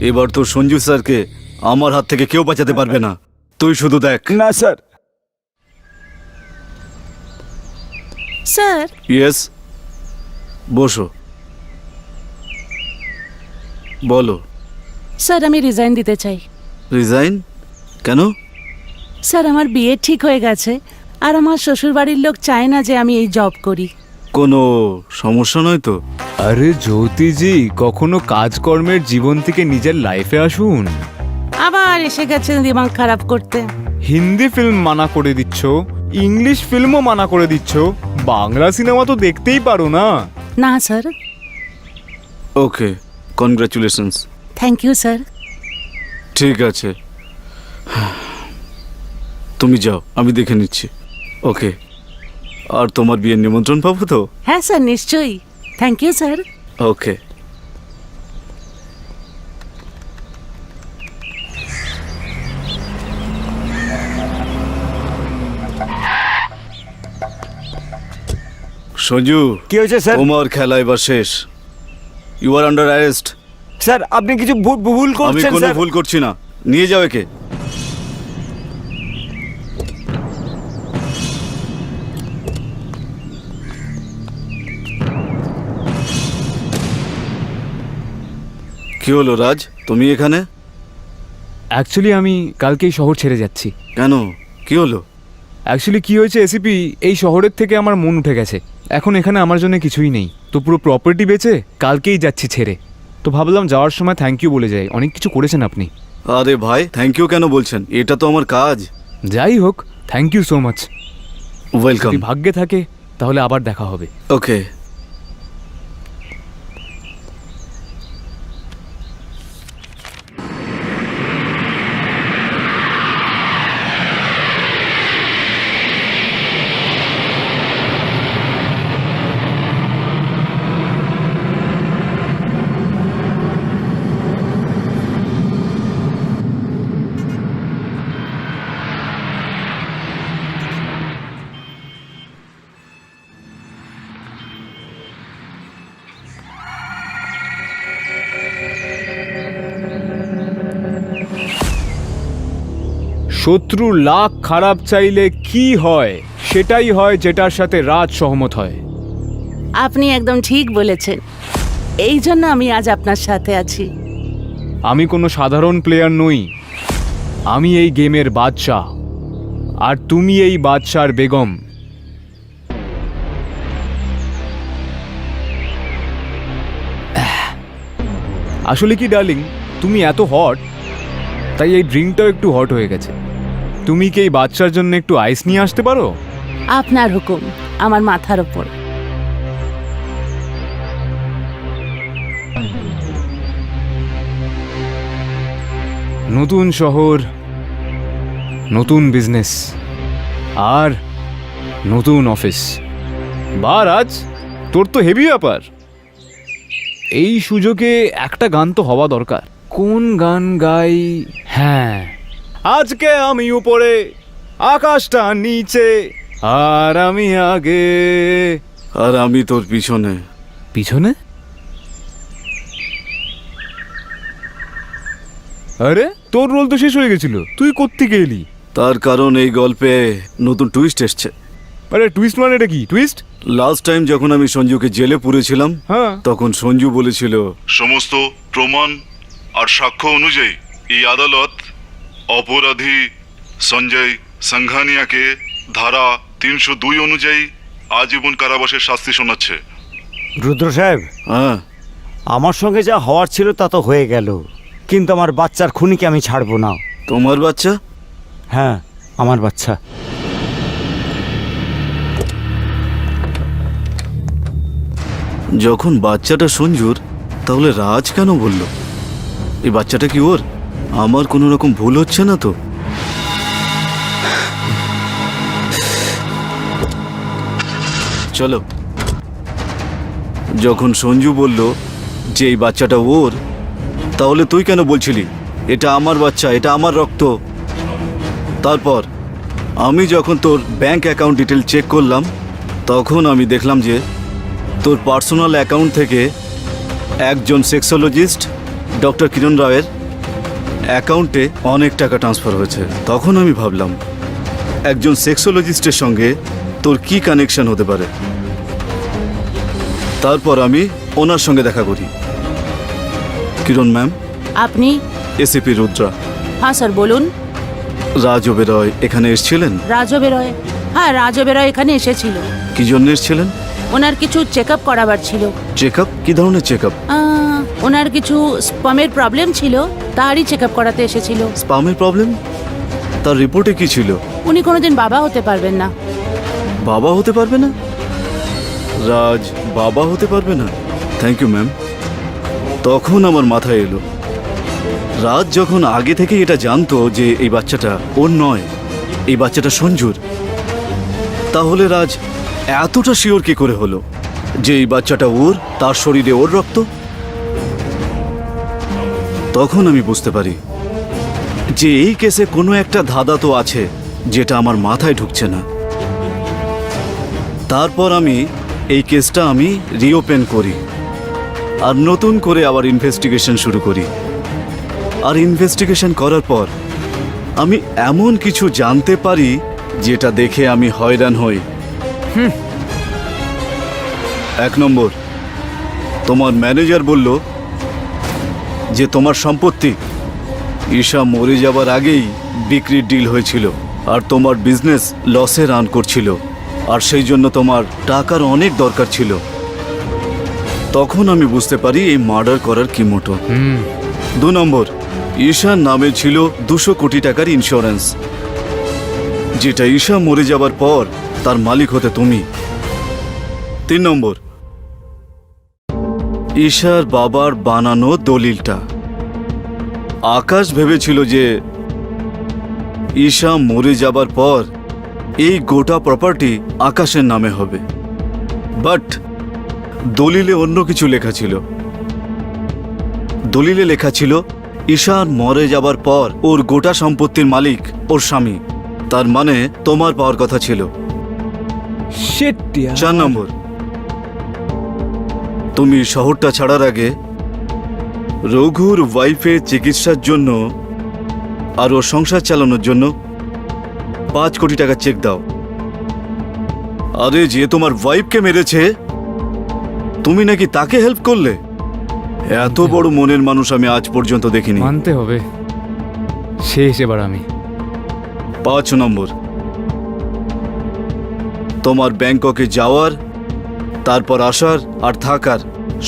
এবার তো সঞ্জু স্যারকে আমার হাত থেকে কেউ বাঁচাতে পারবে না, তুই শুধু দেখ। না স্যার। স্যার, ইয়েস, বসো, বলো। স্যার আমি রিজাইন দিতে চাই। রিজাইন? কেন? স্যার আমার বিয়ে ঠিক হয়ে গেছে, আর আমার শ্বশুরবাড়ির লোক চায় না যে আমি এই জব করি। কোনো সমস্যা নয় তো? আরে জ্যোতিজি, কখনো কাজকর্মের জীবন থেকে নিজের লাইফে আসুন। আবার এসে গেছেন দিমাগ খারাপ করতে। হিন্দি ফিল্ম মানা করে দিচ্ছ, ইংলিশ ফিল্মও মানা করে দিচ্ছ, বাংলা সিনেমা তো দেখতেই পারো না। না sir. Okay, congratulations. Thank you sir. ঠিক আছে, তুমি যাও, আমি দেখে নিচ্ছি। ওকে, আর তোমার বিয়ের নিমন্ত্রণ পাবো তো? হ্যাঁ স্যার, নিশ্চয়ই। Thank you sir. Okay. Sanju, কি হয়েছে স্যার? তোমার খেলা এবার শেষ। You are under arrest. Sir, আপনি কিছু ভুল আমি করছেন কোনো স্যার। ভুল করছি না, নিয়ে যাও একে। কি হলো রাজ, তুমি এখানে? অ্যাকচুয়ালি আমি কালকেই শহর ছেড়ে যাচ্ছি। কেন, কি হলো? অ্যাকচুয়ালি কি হয়েছে এসিপি, এই শহরের থেকে আমার মন উঠে গেছে। এখন এখানে আমার জন্য কিছুই নেই, তো পুরো প্রপার্টি বেচে কালকেই যাচ্ছি ছেড়ে। তো ভাবলাম যাওয়ার সময় থ্যাংক ইউ বলে যাই, অনেক কিছু করেছেন আপনি। আরে ভাই, থ্যাংক ইউ কেন বলছেন? এটা তো আমার কাজ। যাই হোক, thank you so much. Welcome. যদি ভাগ্যে থাকে তাহলে আবার দেখা হবে। ওকে। শত্রু লাখ খারাপ চাইলে কি হয়, সেটাই হয় যেটার সাথে রাজ সহমত হয়। আপনি একদম ঠিক বলেছেন, এই জন্য আমি আজ আপনার সাথে আছি। আমি কোনো সাধারণ প্লেয়ার নই, আমি এই গেমের বাদশাহ, আর তুমি এই বাদশার বেগম। আসলে কি ডার্লিং, তুমি এত হট, তাই এই ড্রিঙ্কটাও একটু হট হয়ে গেছে। তুমি কি এই বাচ্চার জন্য একটু আইস নিয়ে আসতে পারো? আপনার হুকুম, আমার মাথার ওপর। নতুন শহর, নতুন বিজনেস, আর নতুন অফিস। বা রাজ, তোর তো হেভি ব্যাপার। এই সুযোগে একটা গান তো হওয়া দরকার। কোন গান গাই? হ্যাঁ, আজকে আমি উপরে, আকাশটা নিচে, আর আমি আগে। আর আমি তোর পিছনে। পিছনে? আরে তোর রোল তো শেষ হয়ে গেছিল, তুই কোত্থেকে এলি? তার কারণ এই গল্পে নতুন টুইস্ট এসছে। আরে টুইস্ট মানে এটা কি টুইস্ট? লাস্ট টাইম যখন আমি সঞ্জুকে জেলে পুরেছিলাম, হ্যাঁ, তখন সঞ্জু বলেছিল সমস্ত প্রমাণ আর সাক্ষ্য অনুযায়ী এই আদালত অপরাধী সঞ্জয় সাংঘানিয়াকে ধারা 302 অনুযায়ী আজীবন কারাবাসের শাস্তি শোনাচ্ছে। রুদ্র সাহেব, হ্যাঁ, আমার সঙ্গে যা হওয়ার ছিল তা তো হয়ে গেল, কিন্তু আমার বাচ্চার খুনিকে আমি ছাড়বো না। তোমার বাচ্চা? হ্যাঁ, আমার বাচ্চা। যখন বাচ্চাটা সঞ্জুর, তাহলে রাজ কেন বলল? এই বাচ্চাটা কি ওর? আমার কোনো রকম ভুল হচ্ছে না তো? চলো। যখন সঞ্জু বলল যে এই বাচ্চাটা ওর, তাহলে তুই কেন বলছিলি এটা আমার বাচ্চা, এটা আমার রক্ত? তারপর আমি যখন তোর ব্যাংক অ্যাকাউন্ট ডিটেল চেক করলাম, তখন আমি দেখলাম যে তোর পার্সোনাল অ্যাকাউন্ট থেকে একজন সেক্সোলজিস্ট ডক্টর কিরণ রায়ের অ্যাকাউন্টে অনেক টাকা ট্রান্সফার হয়েছে। তখন আমি ভাবলাম একজন সেক্সোলজিস্টের সঙ্গে তোর কি কানেকশন হতে পারে। তারপর আমি ওনার সঙ্গে দেখা করি। কিরণ ম্যাম, আপনি? এসিপি রুদ্রা। হ্যাঁ স্যার, বলুন। রাজ ওবেরয় এখানে এসেছিলেন? রাজ ওবেরয়? হ্যাঁ, রাজ ওবেরয় এখানে এসেছিল। কি জন্য এসেছিলেন? ওনার কিছু চেক আপ করাবার ছিল। Check up? কি ধরনের চেক আপ? ওনার কিছু স্পামের প্রবলেম ছিল, তারই চেক আপ করাতে এসেছিল। স্পামের প্রবলেম? তার রিপোর্টে কি ছিল? উনি কোনোদিন বাবা হতে পারবেন না। বাবা হতে পারবে না? রাজ বাবা হতে পারবে না? Thank you ma'am. তখন আমার মাথায় এলো, রাজ যখন আগে থেকে এটা জানতো যে এই বাচ্চাটা ওর নয়, এই বাচ্চাটা সঞ্জুর, তাহলে রাজ এতটা শিওর কি করে হলো যে এই বাচ্চাটা ওর, তার শরীরে ওর রক্ত? তখন আমি বুঝতে পারি যে এই কেসে কোনো একটা ধাঁধা তো আছে যেটা আমার মাথায় ঢুকছে না। তারপর আমি এই কেসটা আমি রিওপেন করি আর নতুন করে আবার ইনভেস্টিগেশন শুরু করি। আর ইনভেস্টিগেশন করার পর আমি এমন কিছু জানতে পারি যেটা দেখে আমি হয়রান হই। 1 নম্বর, তোমার ম্যানেজার বলল যে তোমার সম্পত্তি ঈশা মরে যাবার আগেই বিক্রির ডিল হয়েছিল, আর তোমার বিজনেস লসে রান করছিল, আর সেই জন্য তোমার টাকার অনেক দরকার ছিল। তখন আমি বুঝতে পারি এই মার্ডার করার কি মোটো। 2 নম্বর, ঈশার নামে ছিল 200 কোটি টাকার ইন্স্যুরেন্স, যেটা ঈশা মরে যাবার পর তার মালিক হতে তুমি। 3 নম্বর, ঈশার বাবার বানানো দলিলটা। আকাশ ভেবেছিল যে ঈশা মরে যাবার পর এই গোটা প্রপার্টি আকাশের নামে হবে, বাট দলিলে অন্য কিছু লেখা ছিল। দলিলে লেখা ছিল ঈশার মরে যাবার পর ওর গোটা সম্পত্তির মালিক ওর স্বামী, তার মানে তোমার পাওয়ার কথা ছিল। 4 নম্বর, তুমি শহরটা ছাড়ার আগে রঘুর ওয়াইফের চিকিৎসার জন্য আর ওর সংসার চালানোর জন্য 5 কোটি টাকা চেক দাও। আরে যে তোমার ওয়াইফকে মেরেছে, তুমি নাকি তাকে হেল্প করলে? এত বড় মনের মানুষ আমি আজ পর্যন্ত দেখিনি। মানতে হবে, শেষ এবার আমি। 5 নম্বর, তোমার ব্যাংককে যাওয়ার, তারপর আসার আর থাকার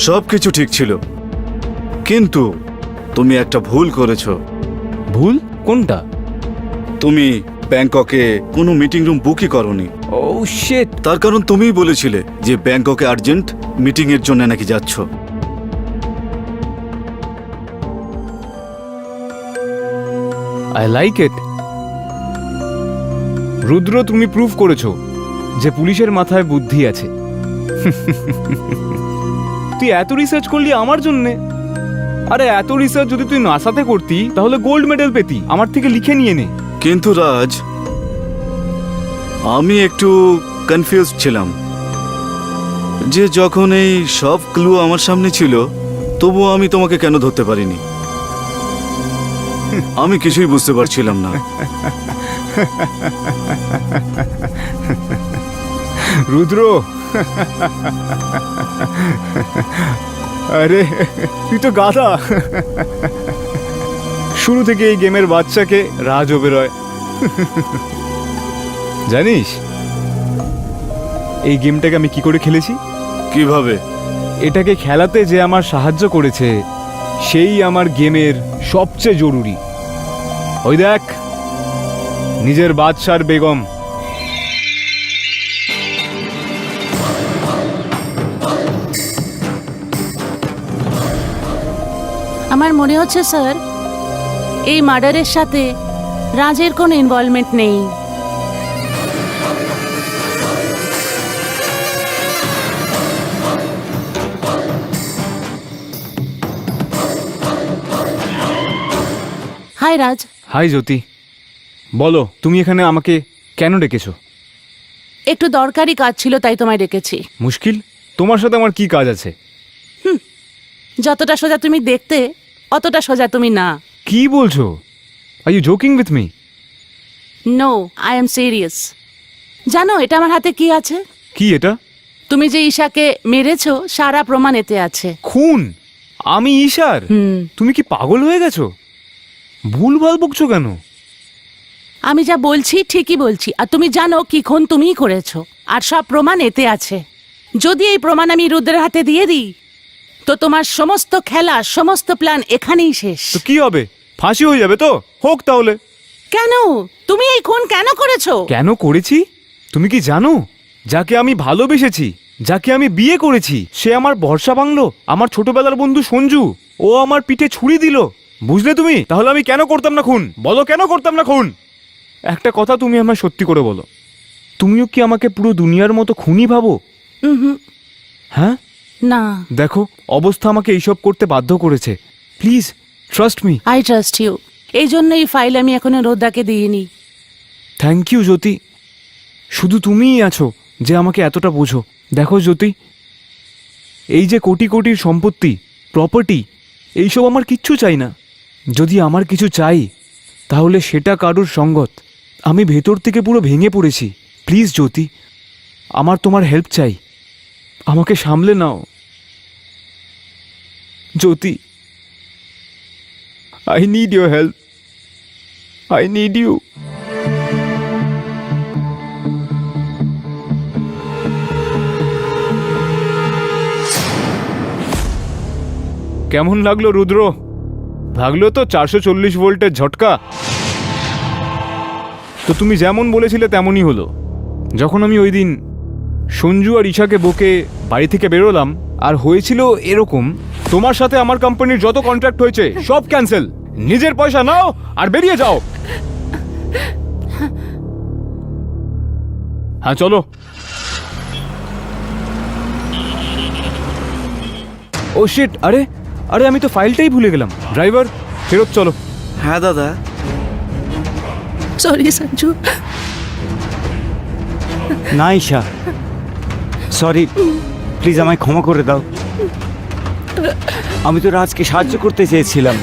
সব কিছু ঠিক ছিল, কিন্তু তুমি একটা ভুল করেছো। ভুল কোনটা? তুমি ব্যাংককে কোনো মিটিং রুম বুকই করনি। ও শিট। তার কারণ তুমিই বলেছিলে যে ব্যাংককে আর্জেন্ট মিটিং এর জন্য নাকি যাচ্ছ। I like it. রুদ্র, তুমি প্রুভ করেছো যে পুলিশের মাথায় বুদ্ধি আছে। তুই এত রিসার্চ করলি আমার জন্যে? আরে এত রিসার্চ যদি তুই নাসাতে করতি তাহলে গোল্ড মেডেল পেতি। আমার থেকে লিখে নিয়ে নে। কিন্তু রাজ, আমি একটু কনফিউজ ছিলাম যে যখন এই সব ক্লু আমার সামনে ছিল, তবুও আমি তোমাকে কেন ধরতে পারিনি। আমি কিছুই বুঝতে পারছিলাম না। রুদ্র, আরে তুই তো গাধা। শুরু থেকে এই গেমের বাচ্চাকে রাজ ওবেরয়। জানিস এই গেমটাকে আমি কি করে খেলেছি? কিভাবে? এটাকে খেলাতে যে আমার সাহায্য করেছে সেই আমার গেমের সবচেয়ে জরুরি। ওই দেখ, নিজের বাদশার বেগম। আমার মনে হচ্ছে স্যার এই মার্ডারের সাথে রাজের কোনো ইনভলভমেন্ট নেই। হাই রাজ। হাই জ্যোতি, বলো তুমি এখানে আমাকে কেন ডেকেছো? একটু দরকারি কাজ ছিল তাই তোমায় ডেকেছি। মুশকিল? তোমার সাথে আমার কি কাজ আছে? যতটা সোজা তুমি দেখতে অতটা সোজা তুমি না। কি বলছো? Are you joking with me? No, I am serious. জানো এটা আমার হাতে কি আছে? কি এটা? তুমি যে ঈশাকে মেরেছো সারা প্রমাণ এতে আছে। খুন? আমি ঈশার? তুমি কি পাগল হয়ে গেছো? ভুলভাল বকছো কেন? আমি যা বলছি ঠিকই বলছি, আর তুমি জানো কি খুন তুমিই করেছো, আর সব প্রমাণ এতে আছে। যদি এই প্রমাণ আমি রুদ্রের হাতে দিয়ে দিই তো তোমার সমস্ত খেলা, সমস্ত প্ল্যান এখানেই শেষ। তো কি হবে? ফাঁসি হয়ে যাবে তো? হোক তাহলে। কেন? তুমি এই খুন কেন করেছো? কেন করেছি তুমি কি জানো? যাকে আমি ভালোবেসেছি, যাকে আমি বিয়ে করেছি, সে আমার ভরসা ভাঙলো। আমার ছোটবেলার বন্ধু সঞ্জু, ও আমার পিঠে ছুরি দিল। বুঝলে তুমি? তাহলে আমি কেন করতাম না খুন? বলো কেন করতাম না খুন? একটা কথা তুমি আমায় সত্যি করে বলো, তুমিও কি আমাকে পুরো দুনিয়ার মতো খুনি ভাবো? হ্যাঁ না। দেখো, অবস্থা আমাকে এইসব করতে বাধ্য করেছে। Please trust me. I trust you. এই জন্য এই ফাইল আমি এখনো রোদ্দাকে দিইনি। Thank you Jyoti. শুধু তুমিই আছো যে আমাকে এতটা বোঝো। দেখো জ্যোতি, এই যে কোটি কোটির সম্পত্তি, প্রপার্টি, এইসব আমার কিচ্ছু চাই না। যদি আমার কিছু চাই তাহলে সেটা কারুর সঙ্গত। আমি ভেতর থেকে পুরো ভেঙে পড়েছি। প্লিজ জ্যোতি, আমার তোমার হেল্প চাই। আমাকে সামলে নাও জ্যোতি। I need your help. I need you. কেমন লাগলো রুদ্র? লাগলো তো 440 ভোল্টের ঝটকা? তো তুমি যেমন বলেছিলে তেমনই হলো। যখন আমি ওই দিন সঞ্জু আর ঈশাকে বকে বাড়ি থেকে বেরোলাম, আর হয়েছিল এরকম, তোমার সাথে আমার কোম্পানির যত কন্ট্রাক্ট হয়েছে সব ক্যান্সেল। নিজের পয়সা নাও আর বেরিয়ে যাও। হ্যাঁ চলো। ও শিট, আরে আরে আমি তো ফাইলটাই ভুলে গেলাম। ড্রাইভার, ফেরত চলো। হ্যাঁ দাদা। সরি সঞ্জু। না ঈশা, সরি, প্লিজ আমায় ক্ষমা করে দাও। আমি তো রাজকে সাহায্য করতে চেয়েছিলাম।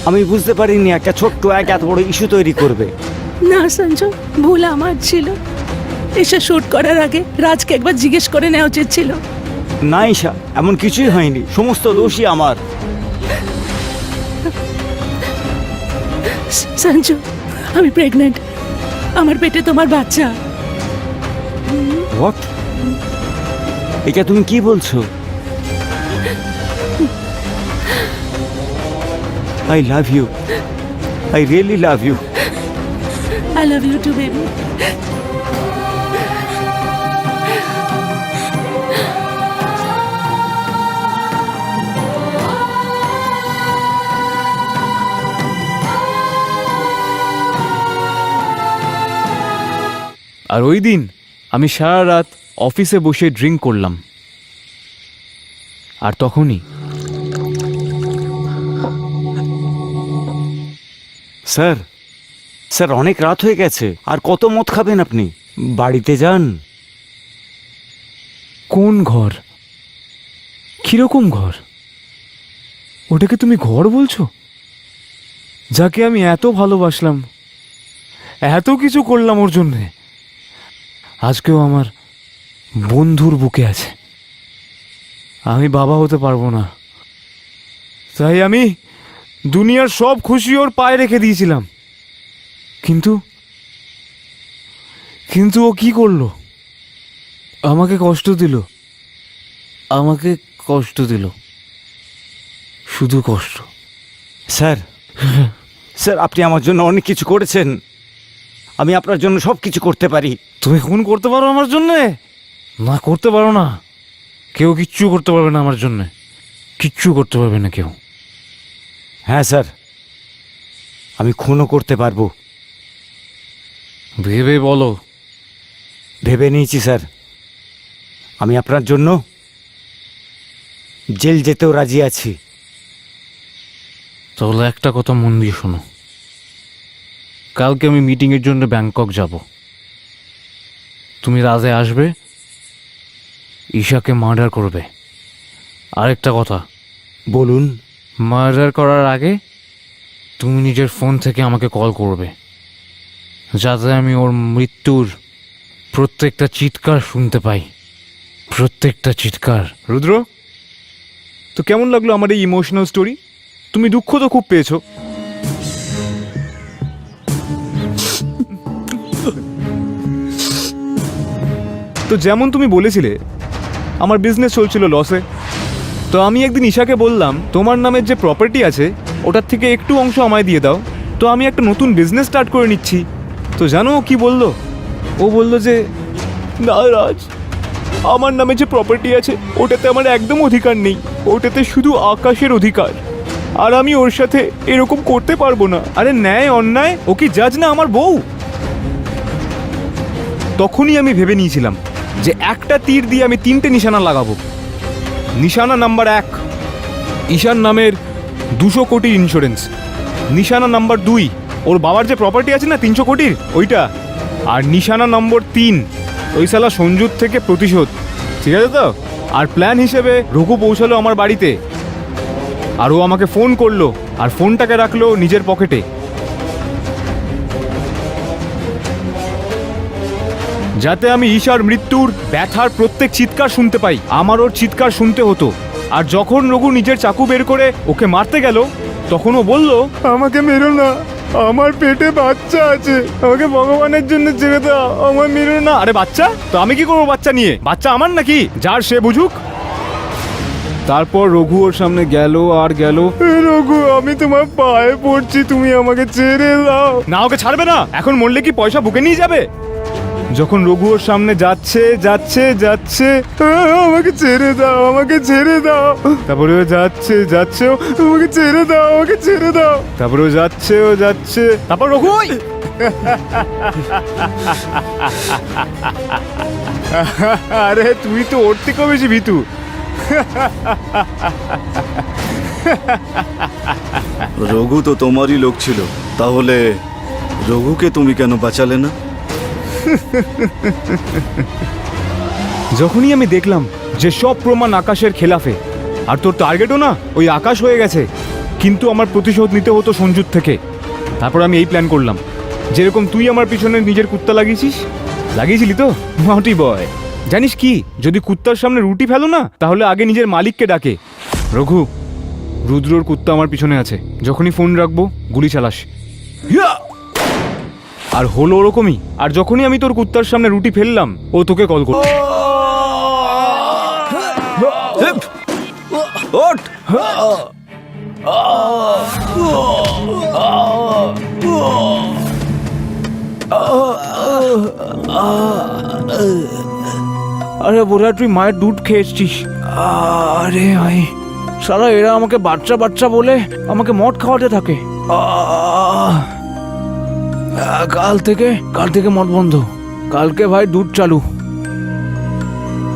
আমি বুঝতে পারিনি একটা ছোট্ট এত বড় ইস্যু তৈরি করবে। না সঞ্জু, ভুল আমার ছিল। এসে শুট করার আগে রাজকে একবার জিজ্ঞেস করে নেওয়া উচিত ছিল। না ঈশা, এমন কিছুই হয়নি, সমস্ত দোষই আমার। সঞ্জু, আমি প্রেগনেন্ট। আমার পেটে তোমার বাচ্চা। হোয়াট? এটা তুমি কি বলছো? I love you, I really love you. I love you too baby. আর ওই দিন আমি সারা রাত অফিসে বসে ড্রিঙ্ক করলাম, আর তখনই স্যার, স্যার অনেক রাত হয়ে গেছে, আর কত মদ খাবেন আপনি? বাড়িতে যান। কোন ঘর? কিরকম ঘর? ওটাকে তুমি ঘর বলছো? যাকে আমি এত ভালোবাসলাম, এত কিছু করলাম ওর জন্যে, আজকেও আমার বন্ধুর বুকে আছে। আমি বাবা হতে পারবো না, তাই আমি দুনিয়ার সব খুশি ওর পায়ে রেখে দিয়েছিলাম। কিন্তু কিন্তু ও কি করলো? আমাকে কষ্ট দিল, আমাকে কষ্ট দিল, শুধু কষ্ট। স্যার, স্যার আপনি আমার জন্য অনেক কিছু করেছেন। আমি আপনার জন্য সব কিছু করতে পারি। তুমি খুন করতে পারো আমার জন্যে? না, করতে পারো না। কেউ কিচ্ছু করতে পারবে না আমার জন্যে, কিচ্ছু করতে পারবে না কেউ। হ্যাঁ স্যার, আমি খুনও করতে পারবো। ভেবে বলো। ভেবে নিয়েছি স্যার, আমি আপনার জন্য জেল যেতেও রাজি আছি। তাহলে একটা কথা মন দিয়ে শোনো, কালকে আমি মিটিংয়ের জন্য ব্যাংকক যাব। তুমি রাজে আসবে, ঈশাকে মার্ডার করবে। আরেকটা কথা, বলুন। মার্ডার করার আগে তুমি নিজের ফোন থেকে আমাকে কল করবে, যাতে আমি ওর মৃত্যুর প্রত্যেকটা চিৎকার শুনতে পাই, প্রত্যেকটা চিৎকার। রুদ্র, তো কেমন লাগলো আমার এই ইমোশনাল স্টোরি? তুমি দুঃখ তো খুব পেয়েছো। তো যেমন তুমি বলেছিলে আমার বিজনেস চলছিল লসে, তো আমি একদিন ঈশাকে বললাম তোমার নামের যে প্রপার্টি আছে ওটার থেকে একটু অংশ আমায় দিয়ে দাও, তো আমি একটা নতুন বিজনেস স্টার্ট করে নিচ্ছি। তো জানো ও কি বলল? ও বলল যে না রাজ, আমার নামে যে প্রপার্টি আছে ওটাতে আমার একদম অধিকার নেই, ওটাতে শুধু আকাশের অধিকার, আর আমি ওর সাথে এরকম করতে পারবো না। আরে ন্যায় অন্যায়, ও কি জাজ না আমার বউ? তখনই আমি ভেবে নিয়েছিলাম যে একটা তীর দিয়ে আমি 3টে নিশানা লাগাবো। নিশানা নাম্বার 1, ঈশার নামের 200 কোটির ইন্স্যুরেন্স। নিশানা নাম্বার 2, ওর বাবার যে প্রপার্টি আছে না 300 কোটির, ওইটা। আর নিশানা নম্বর 3, ওই শালা সঞ্জুর থেকে প্রতিশোধ। ঠিক আছে তো? আর প্ল্যান হিসেবে রঘু পৌঁছালো আমার বাড়িতে, আর ও আমাকে ফোন করলো, আর ফোনটাকে রাখলো নিজের পকেটে, যাতে আমি ঈশার মৃত্যুর ব্যথার প্রত্যেক চিৎকার শুনতে পাই। আমার ওর চিৎকার শুনতে হতো, আর যখন রঘু নিজের চাকু বের করে ওকে মারতে গেল তখন ও বলল, আমাকে মেরো না, আমার পেটে বাচ্চা আছে, আমাকে ভগবানের জন্য ছেড়ে দাও, আমার মেরো না। আরে বাচ্চা, তো আমি কি করবো বাচ্চা নিয়ে? বাচ্চা আমার নাকি? যার সে বুঝুক। তারপর রঘু ওর সামনে গেল আর গেল। রঘু, আমি তোমার পায়ে পড়ছি, তুমি আমাকে ছেড়ে দাও। না, ওকে ছাড়বে না। এখন মরলে কি পয়সা বুকে নিয়ে যাবে? যখন রঘু ওর সামনে যাচ্ছে যাচ্ছে যাচ্ছে, আমাকে ছেড়ে দাও, আমাকে ছেড়ে দাও। তারপরে ও যাচ্ছে যাচ্ছে, আমাকে ছেড়ে দাও, আমাকে ছেড়ে দাও। তারপরে ও যাচ্ছে ও যাচ্ছে, তারপর রঘু ওই আরে তুই তো ওর থেকেও বেশি ভীতু। রঘু তো তোমারই লোক ছিল, তাহলে রঘুকে তুমি কেন বাঁচালে না? যখনই আমি দেখলাম যে সব প্রমাণ আকাশের খেলাফে, আর তোর টার্গেটও না ওই আকাশ হয়ে গেছে, কিন্তু আমার প্রতিশোধ নিতে হতো সঞ্জুর থেকে। তারপর আমি এই প্ল্যান করলাম, যেরকম তুই আমার পিছনে নিজের কুত্তা লাগিয়েছিলি তো নটি বয়। জানিস কি, যদি কুত্তার সামনে রুটি ফেলো না, তাহলে আগে নিজের মালিককে ডাকে। রঘু, রুদ্রর কুত্তা আমার পিছনে আছে, যখনই ফোন রাখবো গুলি চালাস। হিয়া! আর হলো ওরকমই। আর যখনই আমি তোর কুত্তার সামনে রুটি ফেললাম, ও তোকে কল করল। আরে বোধহয় তুই মায়ের দুধ খেয়ে এসছিস। আরে ভাই, সারা এরা আমাকে বাচ্চা বাচ্চা বলে আমাকে মদ খাওয়াতে থাকে। কাল থেকে মদ বন্ধ, কালকে ভাই দুধ চালু।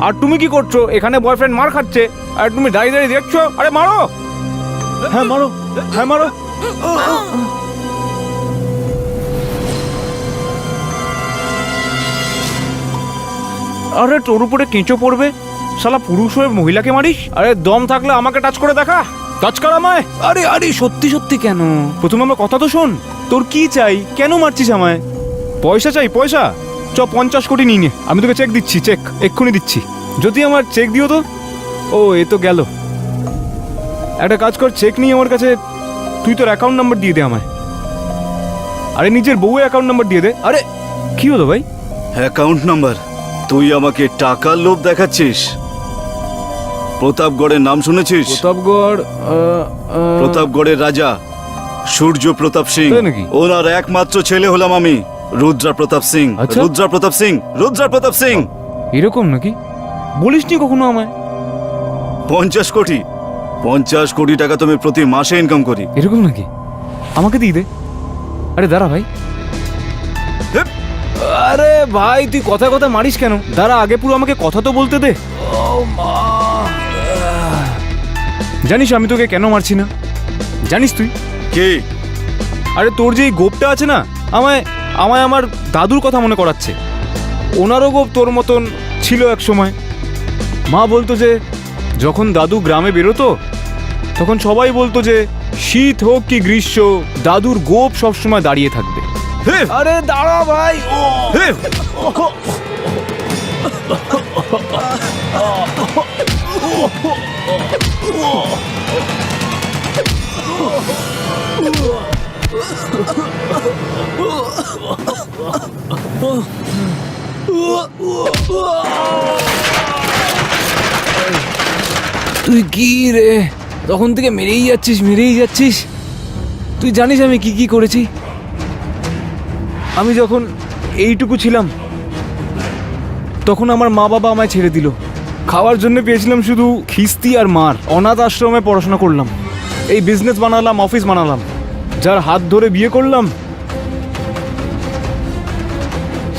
আর তুমি কি করছো এখানে? বয়ফ্রেন্ড মার খাচ্ছে আর তুমি দাঁড়িয়ে দাঁড়িয়ে দেখছো। আরে মারো, হ্যাঁ মারো, হ্যাঁ মারো। আরে তোর উপরে কেঁচো পড়বে, শালা পুরুষ হয়ে মহিলাকে মারিস? আরে দম থাকলে আমাকে টাচ করে দেখা, টাচ কর আমায়। আরে আরে সত্যি সত্যি কেন? প্রথমে আমার কথা তো শোন, তোর কি চাই? কেন মারছিস আমায়? পয়সা চাই, পয়সা। 50 কোটি নিয়ে নে, আমি তোকে চেক দিচ্ছি, চেক এক্ষুনি দিচ্ছি। যদি আমার চেক দিও তো। ও, এ তো গেল। একটা কাজ কর, চেক নিয়ে আমার কাছে তুই তোর অ্যাকাউন্ট নাম্বার দিয়ে দে আমায়। আরে নিজের বউয়ের অ্যাকাউন্ট নাম্বার দিয়ে দে। আরে কি হলো ভাই? Account number? তুই আমাকে টাকার লোভ দেখাচ্ছিস? প্রতাপগড়ের নাম শুনেছিস? প্রতাপগড়? প্রতাপগড়ের রাজা সূর্য প্রতাপ সিং, তাই নাকি? ওনার একমাত্র ছেলে হলাম আমি, রুদ্রা প্রতাপ সিং। আচ্ছা। রুদ্রা প্রতাপ সিং, রুদ্রা প্রতাপ সিং। এরকম নাকি? বলিসনি কখনো আমায়। 50 কোটি টাকা তুমি প্রতি মাসে ইনকাম করি। এরকম নাকি? আমাকে দিয়ে দে। আরে দাঁড়া ভাই। আরে ভাই, তুই কথা কথা মারিস কেন? দাঁড়া, আগে পুরো আমাকে কথা তো বলতে দে। জানিস আমি তোকে কেন মারছি না? জানিস তুই কি? আরে তোর যে এই গোপটা আছে না, আমায় আমার দাদুর কথা মনে করাচ্ছে। ওনারও গোপ তোর মতন ছিল এক সময়। মা বলতো যে যখন দাদু গ্রামে বেরোতো, তখন সবাই বলতো যে শীত হোক কি গ্রীষ্ম, দাদুর গোপ সবসময় দাঁড়িয়ে থাকবে। আরে দাঁড়া ভাই। তুই কি রে, তখন থেকে মেরেই যাচ্ছিস। তুই জানিস আমি কি করেছি? আমি যখন এইটুকু ছিলাম, তখন আমার মা বাবা আমায় ছেড়ে দিল। খাওয়ার জন্য পেয়েছিলাম শুধু খিস্তি আর মার। অনাথ আশ্রমে পড়াশোনা করলাম, এই বিজনেস বানালাম, অফিস বানালাম। যার হাত ধরে বিয়ে করলাম,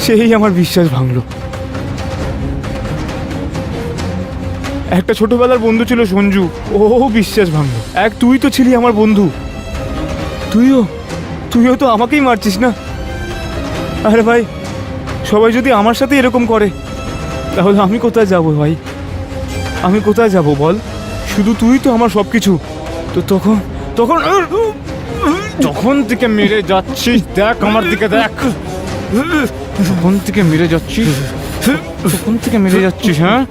সেই আমার বিশ্বাস ভাঙলো। একটা ছোটবেলার বন্ধু ছিল সঞ্জু, ও বিশ্বাস ভাঙলো। তুই তো ছিলি আমার বন্ধু, তুইও তো আমাকেই মারছিস না। আরে ভাই, সবাই যদি আমার সাথে এরকম করে, তাহলে আমি কোথায় যাব ভাই? আমি কোথায় যাব বল? শুধু তুই তো আমার সবকিছু। তো তখন থেকে মেরে যাচ্ছিস, দেখ আমার দিকে দেখ। তখন থেকে মেরে যাচ্ছিস, হ্যাঁ?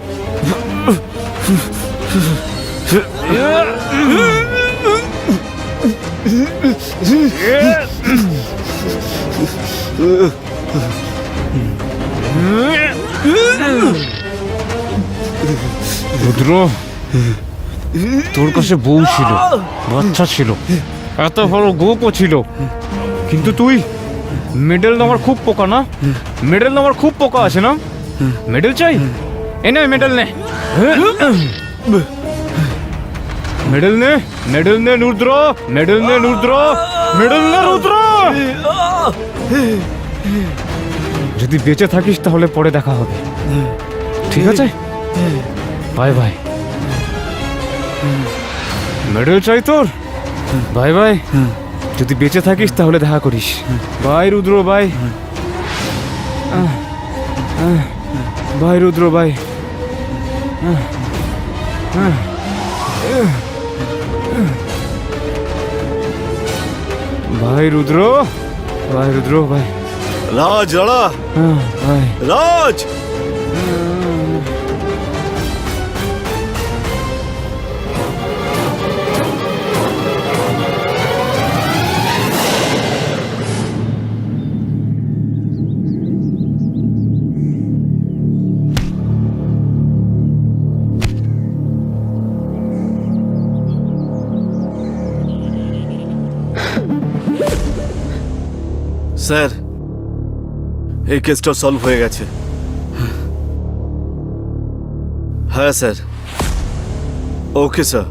রুদ্র, তোর কাছে বউ ছিল, বাচ্চা ছিল, এত বড় গোপও ছিল, কিন্তু তুই মেডেল নেওয়ার খুব পোকা না? মেডেল নেওয়ার খুব পোকা আছে না? মেডেল চাই? এনে মেডেল নে, মেডেল নে, মেডেল নে রুদ্র, মেডেল নে রুদ্র, মেডেল নে রুদ্র। যদি বেঁচে থাকিস তাহলে পরে দেখা হবে, ঠিক আছে? Bye bye. মেডেল চাই তোর? Bye bye. যদি বেঁচে থাকিস তাহলে দেখা করিস। Bye Rudra, bye. Bye Rudra, bye. Bye Rudra, bye Rudra, bye. Raj দাঁড়া, বাই। রাজ। স্যার, এই কেসটা সলভ হয়ে গেছে। হ্যাঁ স্যার। ওকে স্যার,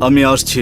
আমি আসছি।